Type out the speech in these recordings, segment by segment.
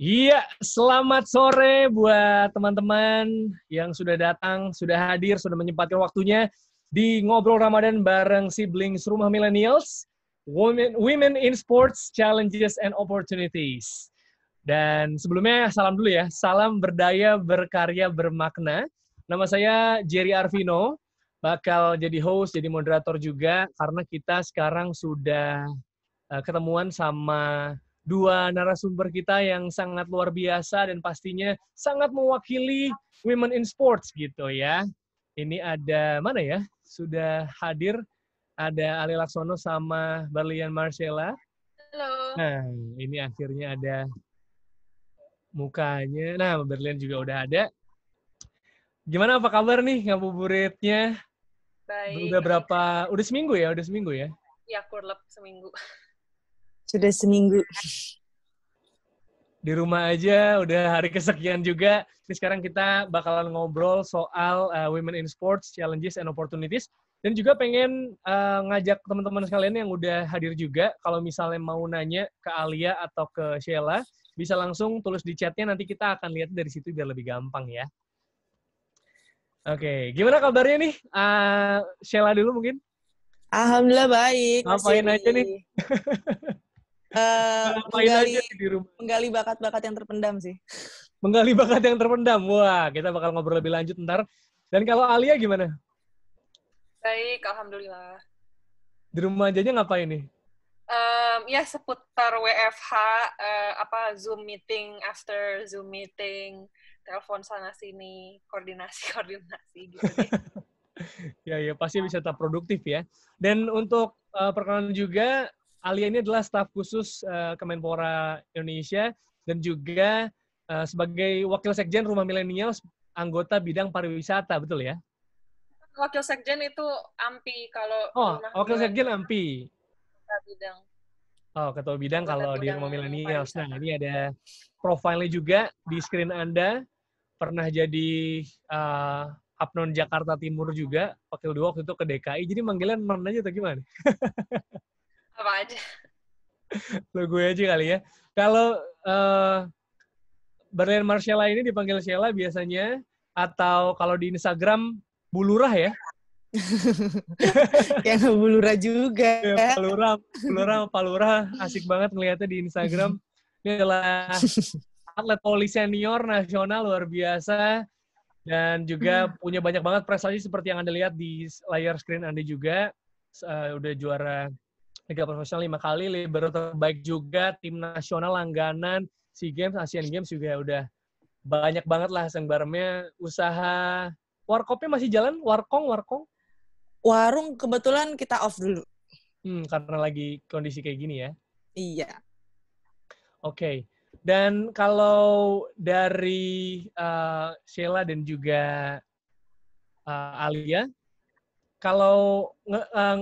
Iya, selamat sore buat teman-teman yang sudah datang, sudah hadir, sudah menyempatkan waktunya di Ngobrol Ramadan bareng Siblings Rumah Millennials, Women in Sports, Challenges and Opportunities. Dan sebelumnya salam dulu ya, salam berdaya, berkarya, bermakna. Nama saya Jerry Arvino, bakal jadi host, jadi moderator juga, karena kita sekarang sudah ketemuan sama dua narasumber kita yang sangat luar biasa dan pastinya sangat mewakili women in sports gitu ya. Ini ada mana ya? Sudah hadir ada Ali Laksono sama Barlian Marcella. Halo. Nah, ini akhirnya ada mukanya. Nah, Barlian juga udah ada. Gimana apa kabar nih ngabuburitnya? Baik. Udah berapa? Udah seminggu ya? Udah seminggu ya? Ya, kurlep seminggu. Sudah seminggu. Di rumah aja, udah hari kesekian juga. Ini sekarang kita bakalan ngobrol soal Women in Sports, Challenges and Opportunities. Dan juga pengen ngajak teman-teman sekalian yang udah hadir juga, kalau misalnya mau nanya ke Alia atau ke Sheila, bisa langsung tulis di chatnya, nanti kita akan lihat dari situ biar lebih gampang ya. Oke, gimana kabarnya nih? Sheila dulu mungkin? Alhamdulillah baik. Ngapain aja nih? Menggali bakat-bakat yang terpendam sih. Menggali bakat yang terpendam. Wah, kita bakal ngobrol lebih lanjut ntar. Dan kalau Alia gimana? Baik, alhamdulillah. Di rumah aja ngapain nih? Ya seputar WFH, Zoom meeting after Zoom meeting, telepon sana sini, koordinasi gitu deh. Ya, pasti bisa tetap produktif ya. Dan untuk perkenalan juga, Alia ini adalah staf khusus Kemenpora Indonesia dan juga sebagai Wakil Sekjen Rumah Millennials, anggota bidang pariwisata, betul ya? Wakil Sekjen itu AMPI kalau Wakil Sekjen AMPI. Bidang. Ketua bidang kalau di Rumah Millennials. Nah, ini ada profilnya juga di screen Anda. Pernah jadi Apnon Jakarta Timur juga, wakil 2 waktu itu ke DKI. Jadi manggilnya non aja atau gimana? Apa aja. Lo gue aja kali ya. Kalau Barlian Marcella ini dipanggil Sheila biasanya, atau kalau di Instagram Bulurah ya? Yang Bulurah juga. Ya, Palurah, asik banget ngeliatnya di Instagram. Ini adalah atlet poli senior nasional luar biasa, dan juga punya banyak banget prestasi seperti yang Anda lihat di layar screen Anda juga. Udah juara Liga Profesional 5 kali, libero terbaik juga, tim nasional langganan, SEA Games, Asian Games juga udah banyak banget lah sengbarnya. Usaha warkopnya masih jalan? Warkong? Warung kebetulan kita off dulu. Karena lagi kondisi kayak gini ya? Iya. Oke. Dan kalau dari Sheila dan juga Alia, kalau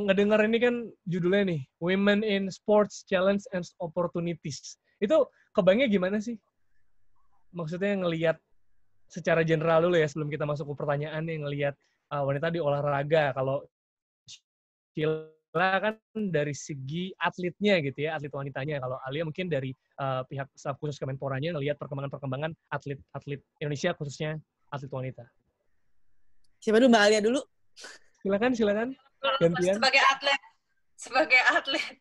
ngedenger ini kan judulnya nih, Women in Sports, Challenge and Opportunities. Itu kebayangnya gimana sih? Maksudnya ngelihat secara general dulu ya, sebelum kita masuk ke pertanyaan nih, ngelihat wanita di olahraga. Kalau Sheila kan dari segi atletnya gitu ya, atlet wanitanya. Kalau Alia mungkin dari pihak staf khusus Kemenporanya ngelihat perkembangan atlet Indonesia, khususnya atlet wanita. Siapa dulu, Mbak Alia dulu? Silakan. Gantian. Sebagai atlet.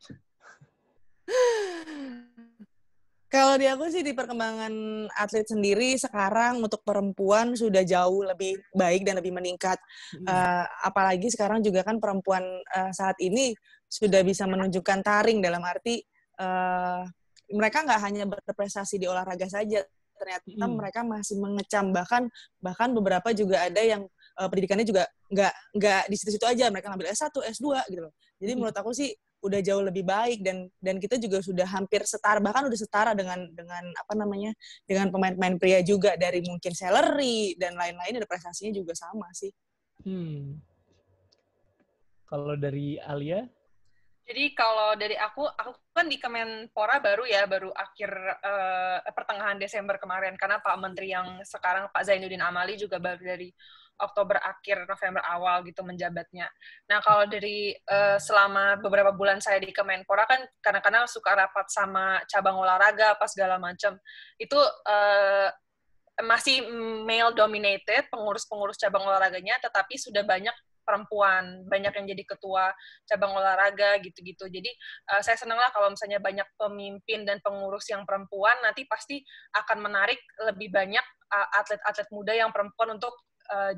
Kalau di aku sih, di perkembangan atlet sendiri sekarang untuk perempuan sudah jauh lebih baik dan lebih meningkat. Apalagi sekarang juga kan perempuan saat ini sudah bisa menunjukkan taring, dalam arti mereka nggak hanya berprestasi di olahraga saja, ternyata mereka masih mengecam, bahkan beberapa juga ada yang pendidikannya juga nggak di situ-situ aja, mereka ngambil S1, S2 gitu loh. Jadi menurut aku sih udah jauh lebih baik, dan kita juga sudah hampir setara, bahkan udah setara dengan dengan pemain-pemain pria juga, dari mungkin salary dan lain-lain, ada prestasinya juga sama sih. Kalau dari Alia? Jadi kalau dari aku kan di Kemenpora baru akhir pertengahan Desember kemarin, karena Pak Menteri yang sekarang Pak Zainuddin Amali juga baru dari Oktober akhir November awal gitu menjabatnya. Nah kalau dari selama beberapa bulan saya di Kemenpora kan kadang-kadang suka rapat sama cabang olahraga apa segala macam, itu masih male dominated pengurus-pengurus cabang olahraganya, tetapi sudah banyak perempuan, banyak yang jadi ketua cabang olahraga gitu-gitu. Jadi saya senang lah kalau misalnya banyak pemimpin dan pengurus yang perempuan, nanti pasti akan menarik lebih banyak atlet-atlet muda yang perempuan untuk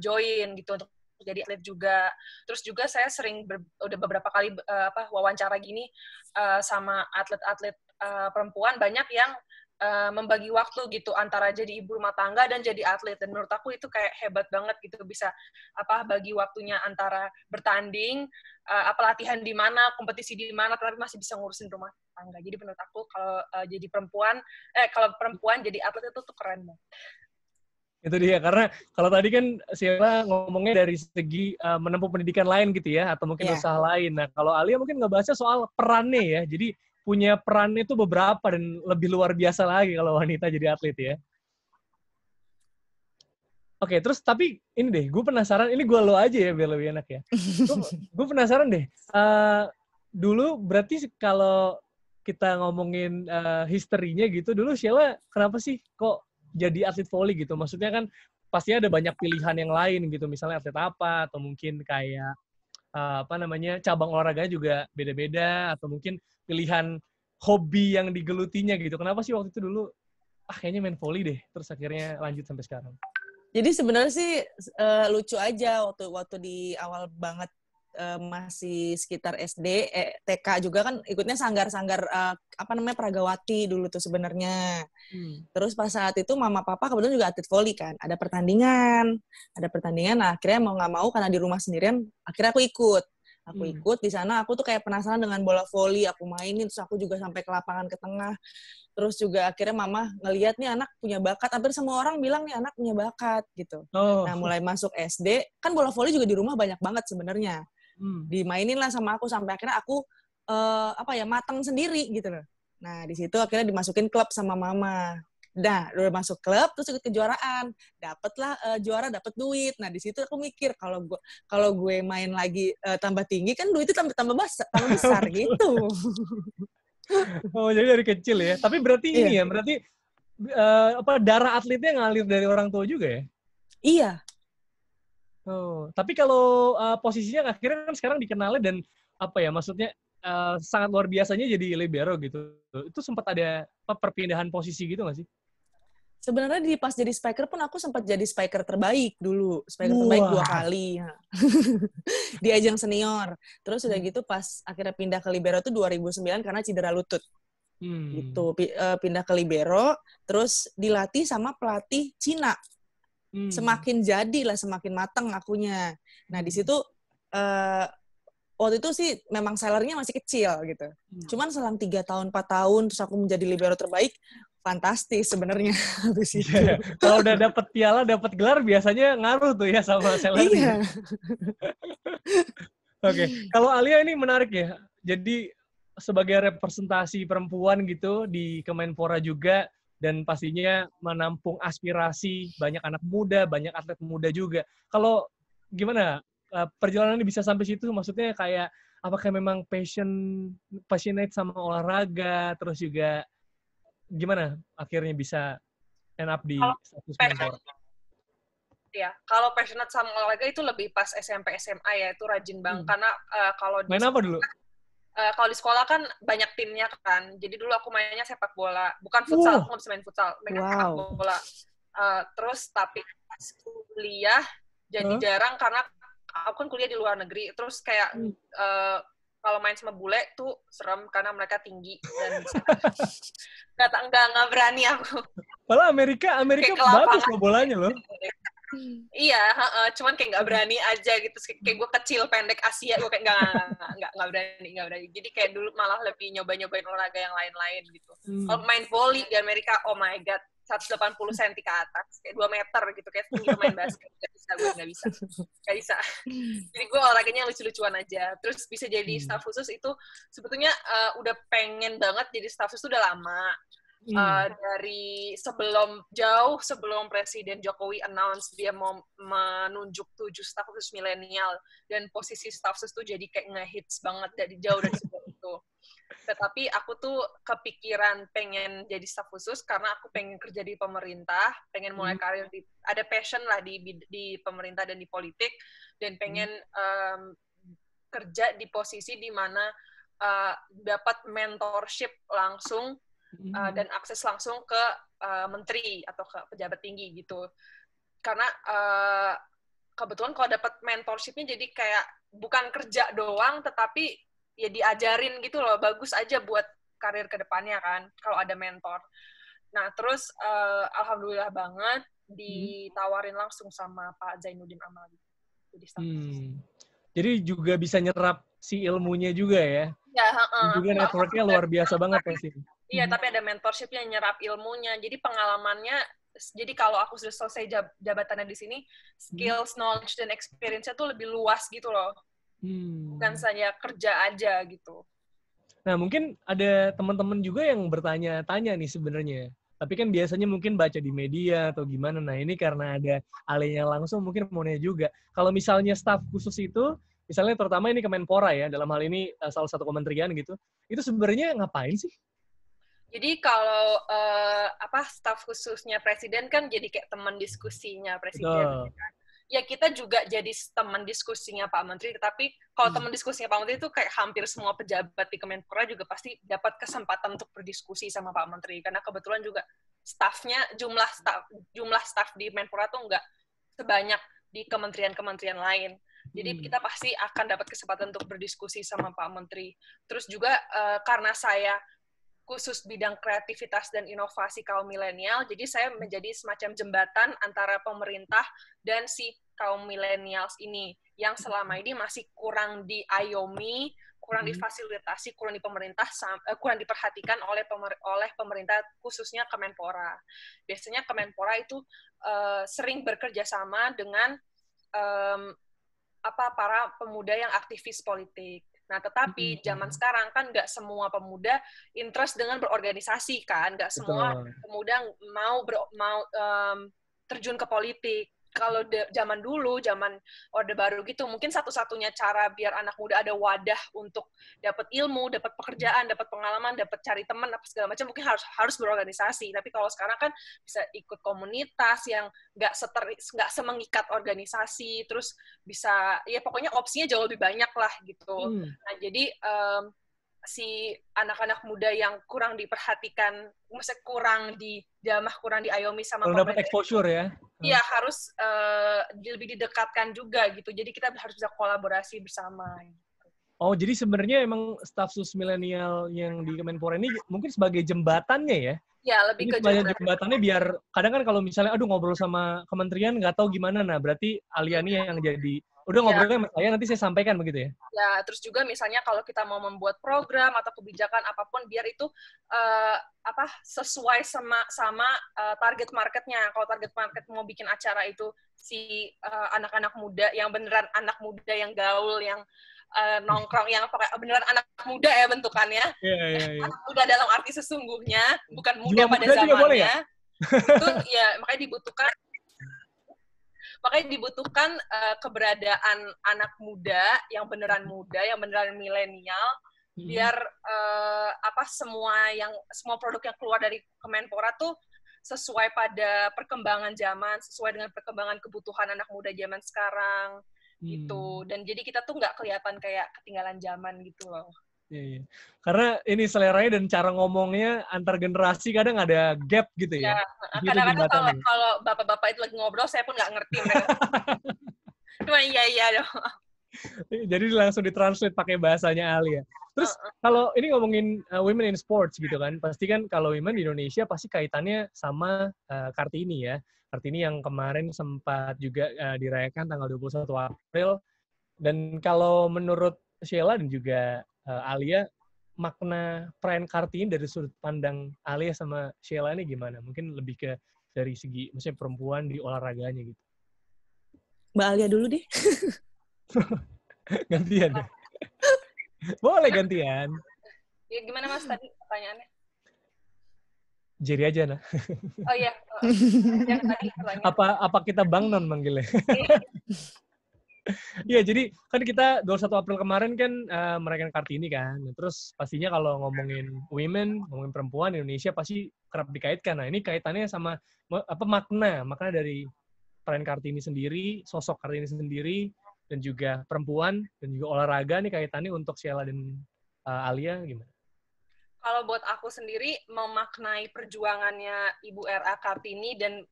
join gitu, untuk jadi atlet juga. Terus juga saya sering udah beberapa kali wawancara gini sama atlet-atlet perempuan, banyak yang membagi waktu gitu antara jadi ibu rumah tangga dan jadi atlet, dan menurut aku itu kayak hebat banget gitu, bisa bagi waktunya antara bertanding, latihan di mana, kompetisi di mana, tapi masih bisa ngurusin rumah tangga. Jadi menurut aku kalau jadi kalau perempuan jadi atlet itu tuh keren banget. Itu dia, karena kalau tadi kan Sheila ngomongnya dari segi menempuh pendidikan lain gitu ya, atau mungkin usaha lain. Nah, kalau Alia mungkin ngebahasnya soal perannya ya, jadi punya peran itu beberapa dan lebih luar biasa lagi kalau wanita jadi atlet ya. Oke, terus tapi ini deh, gue penasaran, ini gue lo aja ya biar lebih enak ya. Gue penasaran deh, dulu berarti kalau kita ngomongin historinya gitu, dulu Sheila kenapa sih kok jadi atlet voli gitu? Maksudnya kan pasti ada banyak pilihan yang lain gitu, misalnya atlet apa, atau mungkin kayak cabang olahraganya juga beda-beda, atau mungkin pilihan hobi yang digelutinya gitu. Kenapa sih waktu itu dulu, kayaknya main volley deh, terus akhirnya lanjut sampai sekarang? Jadi sebenarnya sih lucu aja waktu di awal banget masih sekitar SD, TK juga kan ikutnya sanggar-sanggar Pragawati dulu tuh sebenarnya. Terus pas saat itu mama papa kebetulan juga atlet voli kan, ada pertandingan, nah akhirnya mau nggak mau karena di rumah sendirian, akhirnya aku ikut di sana. Aku tuh kayak penasaran dengan bola voli, aku mainin, terus aku juga sampai ke lapangan ke tengah. Terus juga akhirnya mama ngelihat nih anak punya bakat, hampir semua orang bilang nih anak punya bakat gitu. Nah mulai masuk SD, kan bola voli juga di rumah banyak banget sebenarnya. Dimainin lah sama aku sampai akhirnya aku matang sendiri gitu loh. Nah di situ akhirnya dimasukin klub sama mama. Nah udah masuk klub terus ikut kejuaraan, dapatlah juara, dapat duit. Nah di situ aku mikir kalau gue main lagi tambah tinggi kan duitnya tambah besar gitu. Oh jadi dari kecil ya. Tapi berarti ini ya, berarti darah atletnya ngalir dari orang tua juga ya? Iya. Oh, tapi kalau posisinya akhirnya kan sekarang dikenalnya dan maksudnya sangat luar biasanya jadi libero gitu. Itu sempat ada perpindahan posisi gitu nggak sih? Sebenarnya pas jadi spiker pun aku sempat jadi spiker terbaik dulu. Spiker terbaik 2 kali. Ya. Di ajang senior. Terus udah gitu pas akhirnya pindah ke libero itu 2009 karena cedera lutut. Gitu. Pindah ke libero, terus dilatih sama pelatih Cina. Semakin matang akunya. Nah di situ waktu itu sih memang salary-nya masih kecil gitu. Cuman selang 3 tahun 4 tahun terus aku menjadi libero terbaik, fantastis sebenarnya habis itu. Yeah. Kalau udah dapat piala, dapat gelar biasanya ngaruh tuh ya sama salary. Iya. Oke, kalau Alia ini menarik ya. Jadi sebagai representasi perempuan gitu di Kemenpora juga, dan pastinya menampung aspirasi banyak anak muda, banyak atlet muda juga. Kalau gimana perjalanan ini bisa sampai situ? Maksudnya kayak apakah memang passionate sama olahraga, terus juga gimana akhirnya bisa end up di status Kemenpora? Ya, kalau passionate sama olahraga itu lebih pas SMP SMA ya, itu rajin banget. Karena kalau main apa dulu? Kalau di sekolah kan banyak timnya kan, jadi dulu aku mainnya sepak bola, bukan futsal, aku nggak bisa main futsal, main sepak bola. Terus tapi pas kuliah jadi jarang karena aku kan kuliah di luar negeri, terus kayak kalau main sama bule tuh serem karena mereka tinggi dan nggak berani aku. Malah Amerika bagus loh bolanya loh. Iya, cuman kayak nggak berani aja gitu. Kayak gue kecil, pendek, Asia, gue kayak nggak berani. Jadi kayak dulu malah lebih nyobain olahraga yang lain-lain gitu. Kalau main volley di Amerika, oh my god, 180 cm ke atas, kayak 2 meter gitu, kayak tinggi pemain basket. Nggak bisa. Jadi gue olahraganya lucu-lucuan aja. Terus bisa jadi staf khusus itu sebetulnya udah pengen banget jadi staf khusus udah lama. Dari jauh sebelum Presiden Jokowi announce dia mau menunjuk 7 staf khusus milenial, dan posisi staf khusus tuh jadi kayak ngehits banget dari jauh dari sebelum itu. Tetapi aku tuh kepikiran pengen jadi staf khusus karena aku pengen kerja di pemerintah, pengen mulai karir ada passion lah di pemerintah dan di politik, dan pengen kerja di posisi di mana dapat mentorship langsung dan akses langsung ke menteri atau ke pejabat tinggi gitu. Karena kebetulan kalau dapat mentorshipnya jadi kayak bukan kerja doang, tetapi ya diajarin gitu loh, bagus aja buat karir ke depannya kan, kalau ada mentor. Nah, terus alhamdulillah banget ditawarin langsung sama Pak Zainuddin Amal. Jadi staf khusus. Jadi juga bisa nyerap si ilmunya juga ya? Ya, juga networknya luar biasa banget pasti. Iya, tapi ada mentorship yang nyerap ilmunya. Jadi pengalamannya, jadi kalau aku sudah selesai jabatannya di sini, skills, knowledge, dan experience-nya tuh lebih luas gitu loh. Bukan saja kerja aja gitu. Nah, mungkin ada teman-teman juga yang bertanya-tanya nih sebenarnya. Tapi kan biasanya mungkin baca di media atau gimana. Nah, ini karena ada alenya langsung mungkin mau nanya juga. Kalau misalnya staf khusus itu, misalnya terutama ini Kemenpora ya, dalam hal ini salah satu kementerian gitu, itu sebenarnya ngapain sih? Jadi kalau staf khususnya presiden kan jadi kayak teman diskusinya presiden. Kan? Ya kita juga jadi teman diskusinya Pak Menteri, tapi kalau teman diskusinya Pak Menteri itu kayak hampir semua pejabat di Kemenpora juga pasti dapat kesempatan untuk berdiskusi sama Pak Menteri, karena kebetulan juga jumlah staf di Menpora tuh nggak sebanyak di kementerian-kementerian lain. Jadi kita pasti akan dapat kesempatan untuk berdiskusi sama Pak Menteri. Terus juga karena saya khusus bidang kreativitas dan inovasi kaum milenial, jadi saya menjadi semacam jembatan antara pemerintah dan si kaum milenials ini, yang selama ini masih kurang diayomi, kurang difasilitasi, kurang diperhatikan oleh pemerintah, khususnya Kemenpora. Biasanya Kemenpora itu sering bekerja sama dengan para pemuda yang aktivis politik. Nah, tetapi zaman sekarang kan nggak semua pemuda interest dengan berorganisasi kan, nggak semua pemuda mau terjun ke politik. Kalau zaman dulu, zaman Orde Baru gitu, mungkin satu-satunya cara biar anak muda ada wadah untuk dapat ilmu, dapat pekerjaan, dapat pengalaman, dapat cari teman, apa segala macam, mungkin harus berorganisasi. Tapi kalau sekarang kan bisa ikut komunitas yang nggak semengikat organisasi, terus bisa, ya pokoknya opsinya jauh lebih banyak lah gitu. Nah, jadi si anak-anak muda yang kurang diperhatikan, maksudnya kurang dijamah, kurang diayomi sama pemerintah. Dapat exposure ya? Iya, harus lebih didekatkan juga gitu. Jadi kita harus bisa kolaborasi bersama. Gitu. Oh, jadi sebenarnya emang staf khusus milenial yang di Kemenpora ini mungkin sebagai jembatannya ya? Ya, lebih ke jembatannya biar, kadang kan kalau misalnya, ngobrol sama kementerian nggak tahu gimana, nah berarti Aliani yang jadi, udah ngobrolnya sama saya, nanti saya sampaikan begitu ya? Ya, terus juga misalnya kalau kita mau membuat program atau kebijakan apapun, biar itu sesuai sama target marketnya. Kalau target market mau bikin acara itu si anak-anak muda, yang beneran anak muda yang gaul, yang nongkrong, yang beneran anak muda ya bentukannya. Yeah. Anak muda dalam arti sesungguhnya, bukan muda pada zamannya. Boleh ya? Itu ya makanya dibutuhkan keberadaan anak muda yang beneran milenial, biar semua produk yang keluar dari Kemenpora tuh sesuai pada perkembangan zaman, sesuai dengan perkembangan kebutuhan anak muda zaman sekarang gitu. Dan jadi kita tuh nggak kelihatan kayak ketinggalan zaman gitu loh. Iya. Karena ini seleranya dan cara ngomongnya antar generasi kadang ada gap gitu ya. Kadang-kadang kalau bapak-bapak itu lagi ngobrol, saya pun nggak ngerti. Cuma iya dong. Jadi langsung ditranslate pakai bahasanya Ali ya. Terus kalau ini ngomongin women in sports gitu kan, pasti kan kalau women di Indonesia pasti kaitannya sama Kartini ya. Kartini yang kemarin sempat juga dirayakan tanggal 21 April. Dan kalau menurut Sheila dan juga Alia, makna perayaan Kartini dari sudut pandang Alia sama Sheila ini gimana? Mungkin lebih ke dari segi, maksudnya perempuan di olahraganya gitu. Mbak Alia dulu deh. Gantian deh. Boleh gantian. Ya, gimana Mas tadi pertanyaannya? Jerry aja nah. Oh iya. Yang tadi pertanyaan. Apa kita Bang Non manggilnya? Iya, jadi kan kita 21 April kemarin kan merayakan Kartini kan. Terus pastinya kalau ngomongin women, ngomongin perempuan Indonesia pasti kerap dikaitkan. Nah, ini kaitannya sama makna dari perayaan Kartini sendiri, sosok Kartini sendiri, dan juga perempuan, dan juga olahraga nih kaitannya untuk Sheila dan Alia gimana? Kalau buat aku sendiri, memaknai perjuangannya Ibu R.A. Kartini dan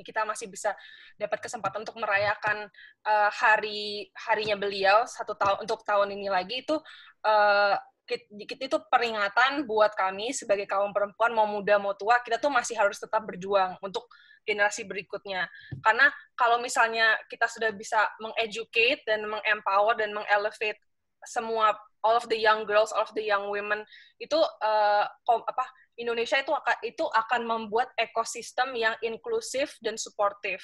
kita masih bisa dapat kesempatan untuk merayakan harinya beliau untuk tahun ini lagi itu itu peringatan buat kami sebagai kaum perempuan, mau muda mau tua, kita tuh masih harus tetap berjuang untuk generasi berikutnya. Karena kalau misalnya kita sudah bisa mengeducate dan mengempower dan mengelevate semua all of the young girls, all of the young women, itu Indonesia itu akan membuat ekosistem yang inklusif dan suportif.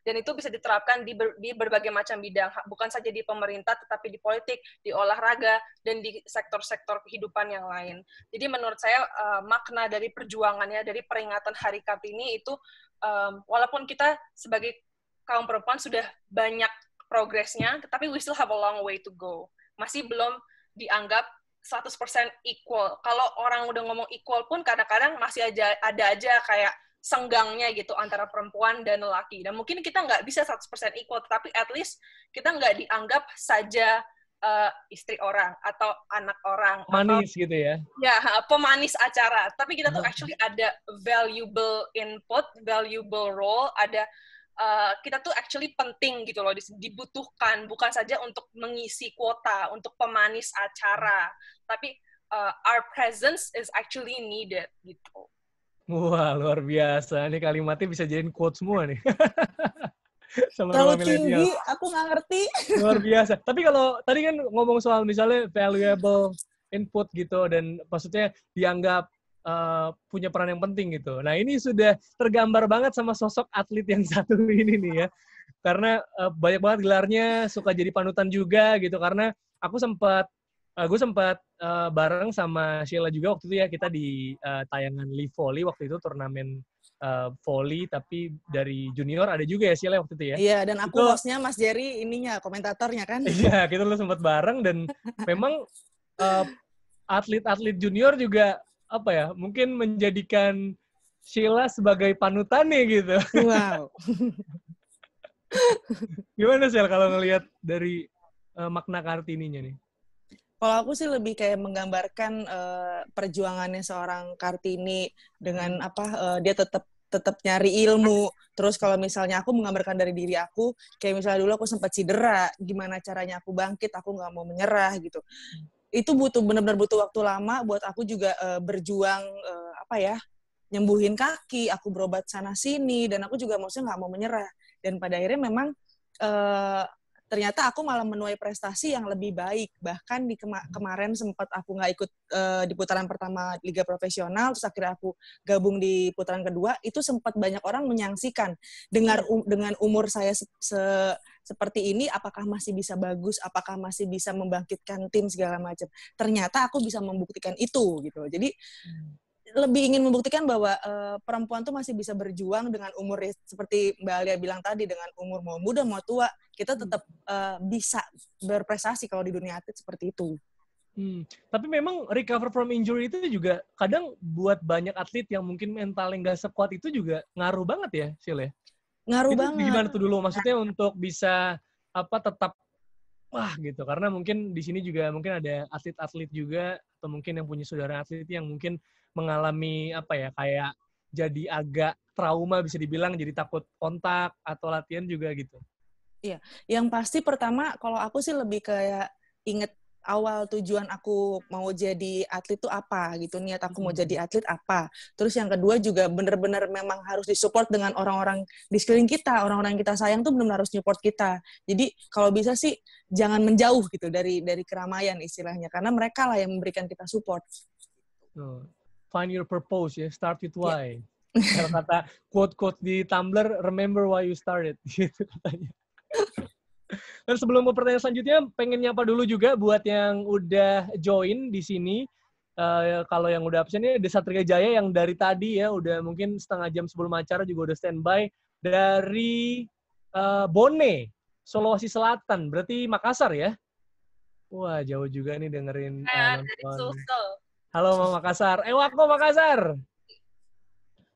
Dan itu bisa diterapkan di berbagai macam bidang, bukan saja di pemerintah, tetapi di politik, di olahraga, dan di sektor-sektor kehidupan yang lain. Jadi menurut saya makna dari perjuangannya, dari peringatan Hari Kartini itu, walaupun kita sebagai kaum perempuan sudah banyak progresnya, tetapi we still have a long way to go. Masih belum dianggap 100% equal. Kalau orang udah ngomong equal pun kadang-kadang masih ada aja kayak senggangnya gitu antara perempuan dan lelaki. Dan mungkin kita nggak bisa 100% equal, tapi at least kita nggak dianggap saja istri orang atau anak orang. Manis gitu ya? Ya, pemanis acara. Tapi kita tuh actually ada valuable input, valuable role, ada kita tuh actually penting gitu loh, dibutuhkan, bukan saja untuk mengisi kuota, untuk pemanis acara, tapi our presence is actually needed gitu. Wah, luar biasa. Ini kalimatnya bisa jadiin quote semua nih. Terlalu tinggi, aku nggak ngerti. Luar biasa. Tapi kalau tadi kan ngomong soal misalnya valuable input gitu, dan maksudnya dianggap punya peran yang penting gitu. Nah, ini sudah tergambar banget sama sosok atlet yang satu ini nih ya. Karena banyak banget gelarnya, suka jadi panutan juga gitu. Karena gue sempat bareng sama Sheila juga waktu itu ya, kita di tayangan Live Volley waktu itu, turnamen volley tapi dari junior ada juga ya Sheila waktu itu ya. Iya, dan aku hostnya Mas Jerry, komentatornya kan. Iya, kita lu sempat bareng, dan memang atlet-atlet junior juga mungkin menjadikan Sheila sebagai panutannya gitu. Wow. Gimana Sheila kalau ngelihat dari makna Kartininya nih? Kalau aku sih lebih kayak menggambarkan perjuangannya seorang Kartini dengan dia tetap nyari ilmu. Terus kalau misalnya aku menggambarkan dari diri aku, kayak misalnya dulu aku sempat cedera, gimana caranya aku bangkit, aku nggak mau menyerah gitu. Itu benar-benar butuh waktu lama buat aku juga berjuang nyembuhin kaki, aku berobat sana sini, dan aku juga maksudnya nggak mau menyerah. Dan pada akhirnya memang ternyata aku malah menuai prestasi yang lebih baik. Bahkan di kemarin sempat aku nggak ikut di putaran pertama Liga Profesional, terus akhirnya aku gabung di putaran kedua, itu sempat banyak orang menyaksikan. Dengan umur saya seperti ini, apakah masih bisa bagus, apakah masih bisa membangkitkan tim segala macam. Ternyata aku bisa membuktikan itu gitu. Jadi lebih ingin membuktikan bahwa perempuan tuh masih bisa berjuang dengan umur seperti Mbak Alia bilang tadi, dengan umur mau muda mau tua, kita tetap bisa berprestasi kalau di dunia atlet seperti itu. Tapi memang recover from injury itu juga kadang buat banyak atlet yang mungkin mentalnya nggak sekuat itu juga ngaruh banget ya, Sheila? Ngaruh itu banget. Gimana tuh dulu? Maksudnya untuk bisa tetap gitu, karena mungkin di sini juga mungkin ada atlet-atlet juga, atau mungkin yang punya saudara atlet yang mungkin mengalami kayak jadi agak trauma, bisa dibilang jadi takut kontak atau latihan juga gitu. Iya, yang pasti pertama kalau aku sih lebih kayak inget awal tujuan aku mau jadi atlet tuh apa gitu, niat aku mau jadi atlet apa. Terus yang kedua juga benar-benar memang harus disupport dengan orang-orang di sekeliling kita, orang-orang yang kita sayang tuh benar-benar harus support kita. Jadi kalau bisa sih jangan menjauh gitu dari keramaian istilahnya, karena mereka lah yang memberikan kita support. Find your purpose ya, start with why. Kalau kata quote-quote di Tumblr, remember why you started gitu katanya. Dan sebelum ke pertanyaan selanjutnya, pengen nyapa dulu juga buat yang udah join di sini. Kalau yang udah absen ini, Desa Trigajaya yang dari tadi ya, udah mungkin setengah jam sebelum acara juga udah standby. Dari Bone, Sulawesi Selatan. Berarti Makassar ya? Wah, jauh juga nih dengerin Dari nonton. Sulsel. Halo Makassar. Wako Makassar.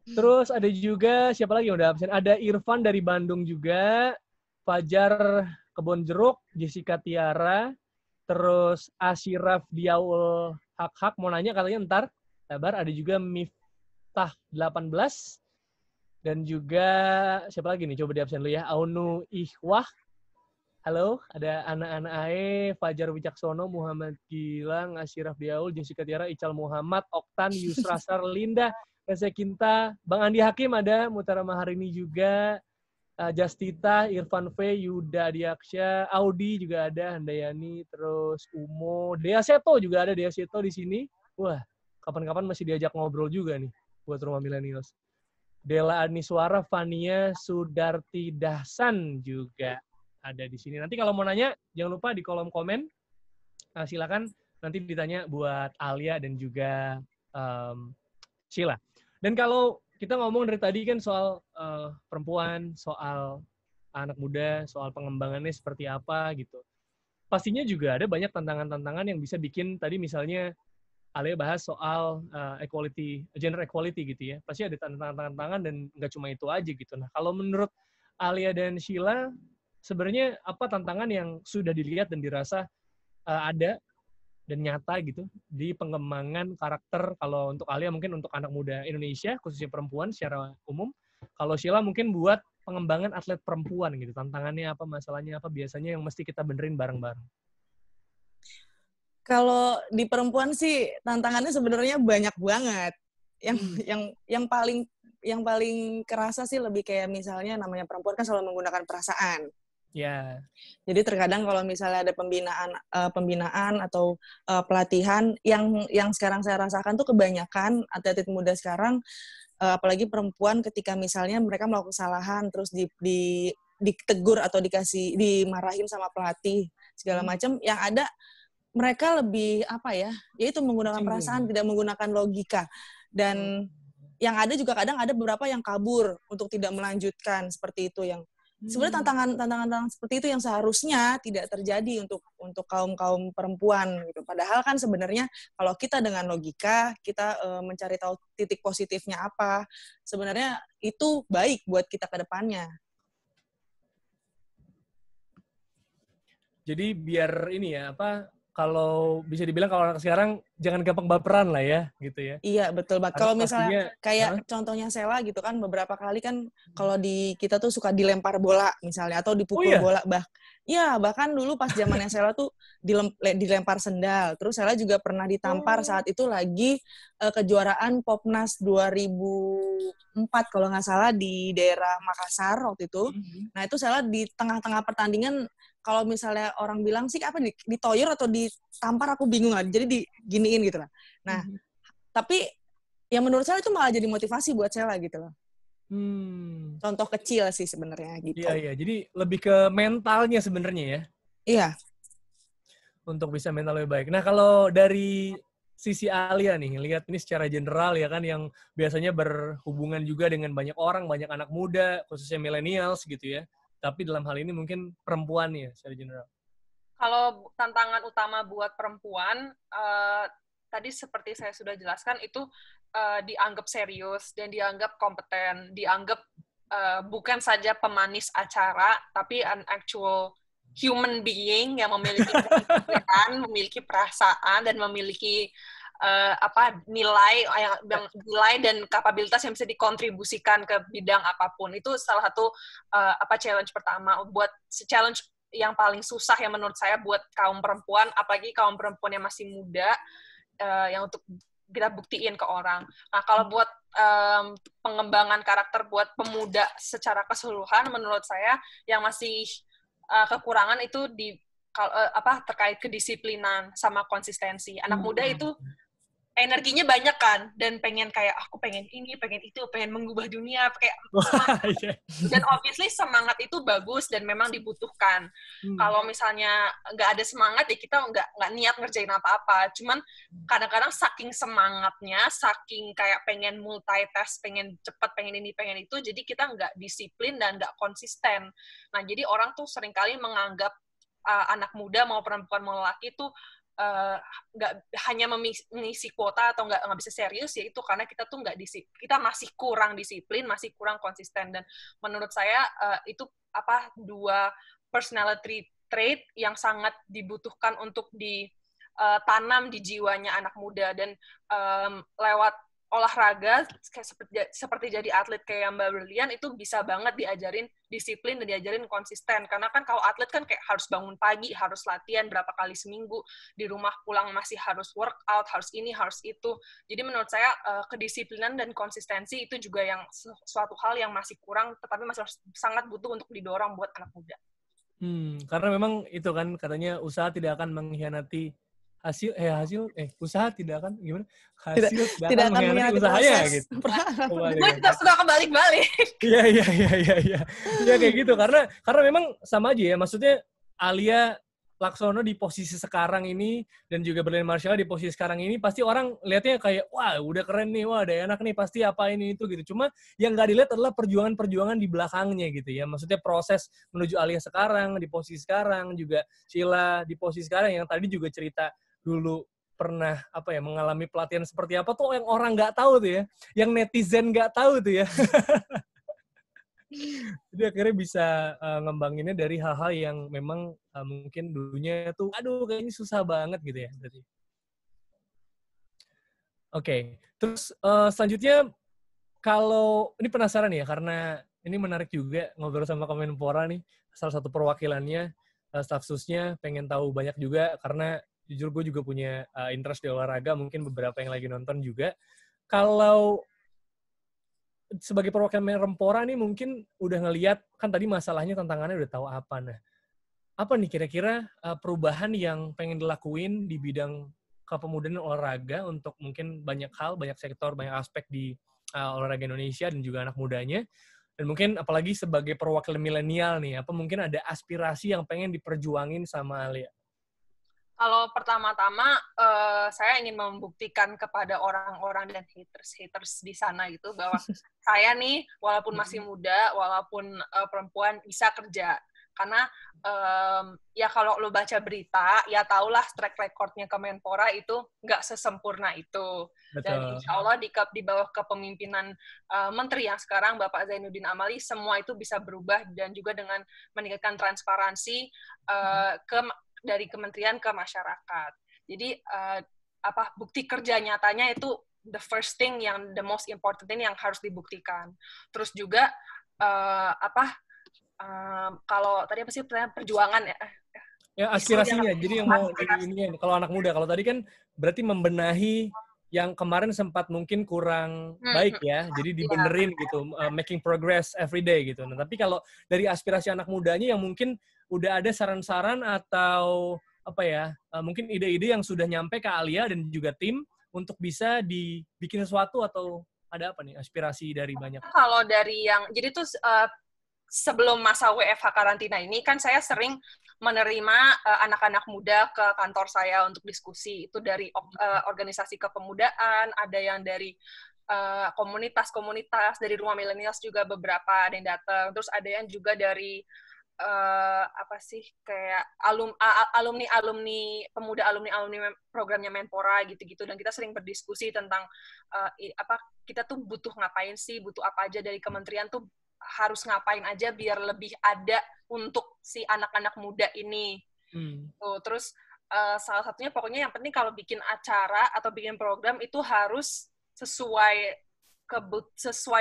Terus ada juga, siapa lagi yang udah absen? Ada Irfan dari Bandung juga. Fajar Kebon Jeruk, Jessica Tiara, terus Asyraf Diaul Hak-Hak, mau nanya katanya ntar, sabar, ada juga Miftah 18, dan juga, siapa lagi nih, coba di absen dulu ya, Aunu Ihwah, halo, ada anak-anak AE, Fajar Wicaksono, Muhammad Gilang, Asyraf Diaul, Jessica Tiara, Ical Muhammad, Oktan, Yusra Sarlinda, Reza Kinta, Bang Andi Hakim ada, Mutara Maharini juga, Justita, Irfan V, Yuda Diaksya, Audi juga ada, Handayani, terus Umo, Dea Seto juga ada, Dea Seto di sini. Wah, kapan-kapan masih diajak ngobrol juga nih buat Rumah Millennials. Dela Aniswara, Fania Sudarti Dahsan juga ada di sini. Nanti kalau mau nanya, jangan lupa di kolom komen. Silakan nanti ditanya buat Alia dan juga Sheila. Dan kalau kita ngomong dari tadi kan soal perempuan, soal anak muda, soal pengembangannya seperti apa gitu. Pastinya juga ada banyak tantangan-tantangan yang bisa bikin tadi misalnya Alia bahas soal equality, gender equality gitu ya. Pasti ada tantangan-tantangan dan nggak cuma itu aja gitu. Nah, kalau menurut Alia dan Sheila, sebenarnya apa tantangan yang sudah dilihat dan dirasa ada dan nyata gitu di pengembangan karakter, kalau untuk Alia mungkin untuk anak muda Indonesia, khususnya perempuan secara umum. Kalau Sheila mungkin buat pengembangan atlet perempuan gitu. Tantangannya apa, masalahnya apa, biasanya yang mesti kita benerin bareng-bareng. Kalau di perempuan sih tantangannya sebenarnya banyak banget. Yang paling kerasa sih lebih kayak misalnya namanya perempuan kan selalu menggunakan perasaan. Ya. Jadi terkadang kalau misalnya ada pembinaan atau pelatihan yang sekarang saya rasakan tuh kebanyakan atlet muda sekarang, apalagi perempuan, ketika misalnya mereka melakukan kesalahan terus ditegur atau dimarahin sama pelatih segala macam, yang ada mereka lebih yaitu menggunakan perasaan, tidak menggunakan logika. Dan yang ada juga kadang ada beberapa yang kabur untuk tidak melanjutkan seperti itu, yang sebenarnya tantangan seperti itu yang seharusnya tidak terjadi untuk kaum perempuan gitu. Padahal kan sebenarnya kalau kita dengan logika, kita mencari tahu titik positifnya apa, sebenarnya itu baik buat kita ke depannya. Jadi biar ini ya, kalau bisa dibilang kalau anak sekarang jangan gampang baperan lah ya, gitu ya. Iya, betul banget. Kalau misalnya kayak contohnya Sheila gitu kan, beberapa kali kan kalau di kita tuh suka dilempar bola misalnya, atau dipukul bola. Bahkan dulu pas zamannya Sheila tuh dilempar sendal. Terus Sheila juga pernah ditampar saat itu lagi kejuaraan Popnas 2004 kalau nggak salah di daerah Makassar waktu itu. Nah itu Sheila di tengah-tengah pertandingan, kalau misalnya orang bilang sih ditoyor atau ditampar, aku bingung lah. Jadi diginiin gitu lah. Nah, tapi yang menurut saya itu malah jadi motivasi buat Sheila gitu loh. Contoh kecil sih sebenarnya gitu. Iya. Jadi lebih ke mentalnya sebenarnya ya. Iya. Untuk bisa mental lebih baik. Nah, kalau dari sisi Alia nih, lihat ini secara general ya kan, yang biasanya berhubungan juga dengan banyak orang, banyak anak muda, khususnya millennials gitu ya. Tapi dalam hal ini mungkin perempuan ya secara general. Kalau tantangan utama buat perempuan, tadi seperti saya sudah jelaskan, itu dianggap serius dan dianggap kompeten, dianggap bukan saja pemanis acara, tapi an actual human being yang memiliki kepikiran, memiliki perasaan, dan memiliki nilai dan kapabilitas yang bisa dikontribusikan ke bidang apapun. Itu salah satu challenge pertama. Challenge yang paling susah yang menurut saya buat kaum perempuan, apalagi kaum perempuan yang masih muda, yang untuk kita buktiin ke orang. Nah, kalau buat pengembangan karakter buat pemuda secara keseluruhan, menurut saya yang masih kekurangan itu terkait kedisiplinan sama konsistensi. Anak muda itu energinya banyak kan, dan pengen kayak aku pengen ini, pengen itu, pengen mengubah dunia, kayak semangat. Dan obviously semangat itu bagus dan memang dibutuhkan. Kalau misalnya nggak ada semangat ya kita nggak niat ngerjain apa-apa. Cuman kadang-kadang saking semangatnya, saking kayak pengen multitask, pengen cepet, pengen ini, pengen itu, jadi kita nggak disiplin dan nggak konsisten. Nah, jadi orang tuh seringkali menganggap anak muda mau perempuan mau laki tuh nggak hanya mengisi kuota atau nggak bisa serius, ya itu karena kita tuh kita masih kurang disiplin, masih kurang konsisten. Dan menurut saya itu dua personality trait yang sangat dibutuhkan untuk ditanam di jiwanya anak muda. Dan lewat olahraga seperti jadi atlet kayak Mbak Berlian itu bisa banget diajarin disiplin dan diajarin konsisten. Karena kan kalau atlet kan kayak harus bangun pagi, harus latihan berapa kali seminggu, di rumah pulang masih harus workout, harus ini, harus itu. Jadi menurut saya kedisiplinan dan konsistensi itu juga yang suatu hal yang masih kurang, tetapi masih sangat butuh untuk didorong buat anak muda. Karena memang itu kan katanya usaha tidak akan mengkhianati usaha tidak akan gimana? Hasil tidak akan mengkhianati usahanya gitu. Gue tidak suka kebalik-balik. Iya. Ya kayak gitu karena memang sama aja ya. Maksudnya Alia Laksono di posisi sekarang ini dan juga Berlian Marshall di posisi sekarang ini pasti orang lihatnya kayak wah udah keren nih, wah udah enak nih, pasti apa ini itu gitu. Cuma yang nggak dilihat adalah perjuangan-perjuangan di belakangnya gitu ya. Maksudnya proses menuju Alia sekarang di posisi sekarang, juga Sheila di posisi sekarang yang tadi juga cerita dulu pernah mengalami pelatihan seperti apa tuh yang orang nggak tahu tuh ya, yang netizen nggak tahu tuh ya. Jadi akhirnya bisa ngembanginnya dari hal-hal yang memang mungkin dulunya tuh kayaknya susah banget gitu ya berarti. Oke. Terus selanjutnya kalau ini penasaran ya karena ini menarik juga ngobrol sama Kemenpora nih, salah satu perwakilannya, staf susnya pengen tahu banyak juga karena jujur gue juga punya interest di olahraga, mungkin beberapa yang lagi nonton juga. Kalau sebagai perwakilan Menpora nih mungkin udah ngelihat, kan tadi masalahnya tantangannya udah tahu apa. Nah, apa nih kira-kira perubahan yang pengen dilakuin di bidang kepemudaan olahraga untuk mungkin banyak hal, banyak sektor, banyak aspek di olahraga Indonesia dan juga anak mudanya. Dan mungkin apalagi sebagai perwakilan milenial nih, apa mungkin ada aspirasi yang pengen diperjuangin sama Alia? Kalau pertama-tama, saya ingin membuktikan kepada orang-orang dan haters di sana gitu, bahwa saya nih, walaupun masih muda, walaupun perempuan, bisa kerja. Karena, ya kalau lo baca berita, ya taulah track record-nya Kemenpora itu nggak sesempurna itu. Betul. Dan insya Allah di bawah kepemimpinan Menteri yang sekarang, Bapak Zainuddin Amali, semua itu bisa berubah, dan juga dengan meningkatkan transparansi dari kementerian ke masyarakat. Jadi bukti kerja nyatanya itu the first thing, yang the most important thing yang harus dibuktikan. Terus juga kalau tadi apa sih perjuangan ya? Ya aspirasinya. Jadi yang mau ini kalau anak muda, kalau tadi kan berarti membenahi yang kemarin sempat mungkin kurang baik ya. Jadi dibenerin gitu, making progress every day gitu. Nah, tapi kalau dari aspirasi anak mudanya yang mungkin udah ada saran-saran atau mungkin ide-ide yang sudah nyampe ke Alia dan juga tim untuk bisa dibikin sesuatu, atau ada apa nih aspirasi dari banyak? Kalau dari jadi tuh sebelum masa WFH karantina ini kan saya sering menerima anak-anak muda ke kantor saya untuk diskusi. Itu dari organisasi kepemudaan, ada yang dari komunitas-komunitas, dari Rumah Millennials juga beberapa ada yang datang. Terus ada yang juga dari kayak alumni pemuda, alumni programnya Menpora gitu-gitu. Dan kita sering berdiskusi tentang kita tuh butuh ngapain sih, butuh apa aja dari kementerian tuh, harus ngapain aja biar lebih ada untuk si anak-anak muda ini. Tuh, terus salah satunya pokoknya yang penting kalau bikin acara atau bikin program itu harus sesuai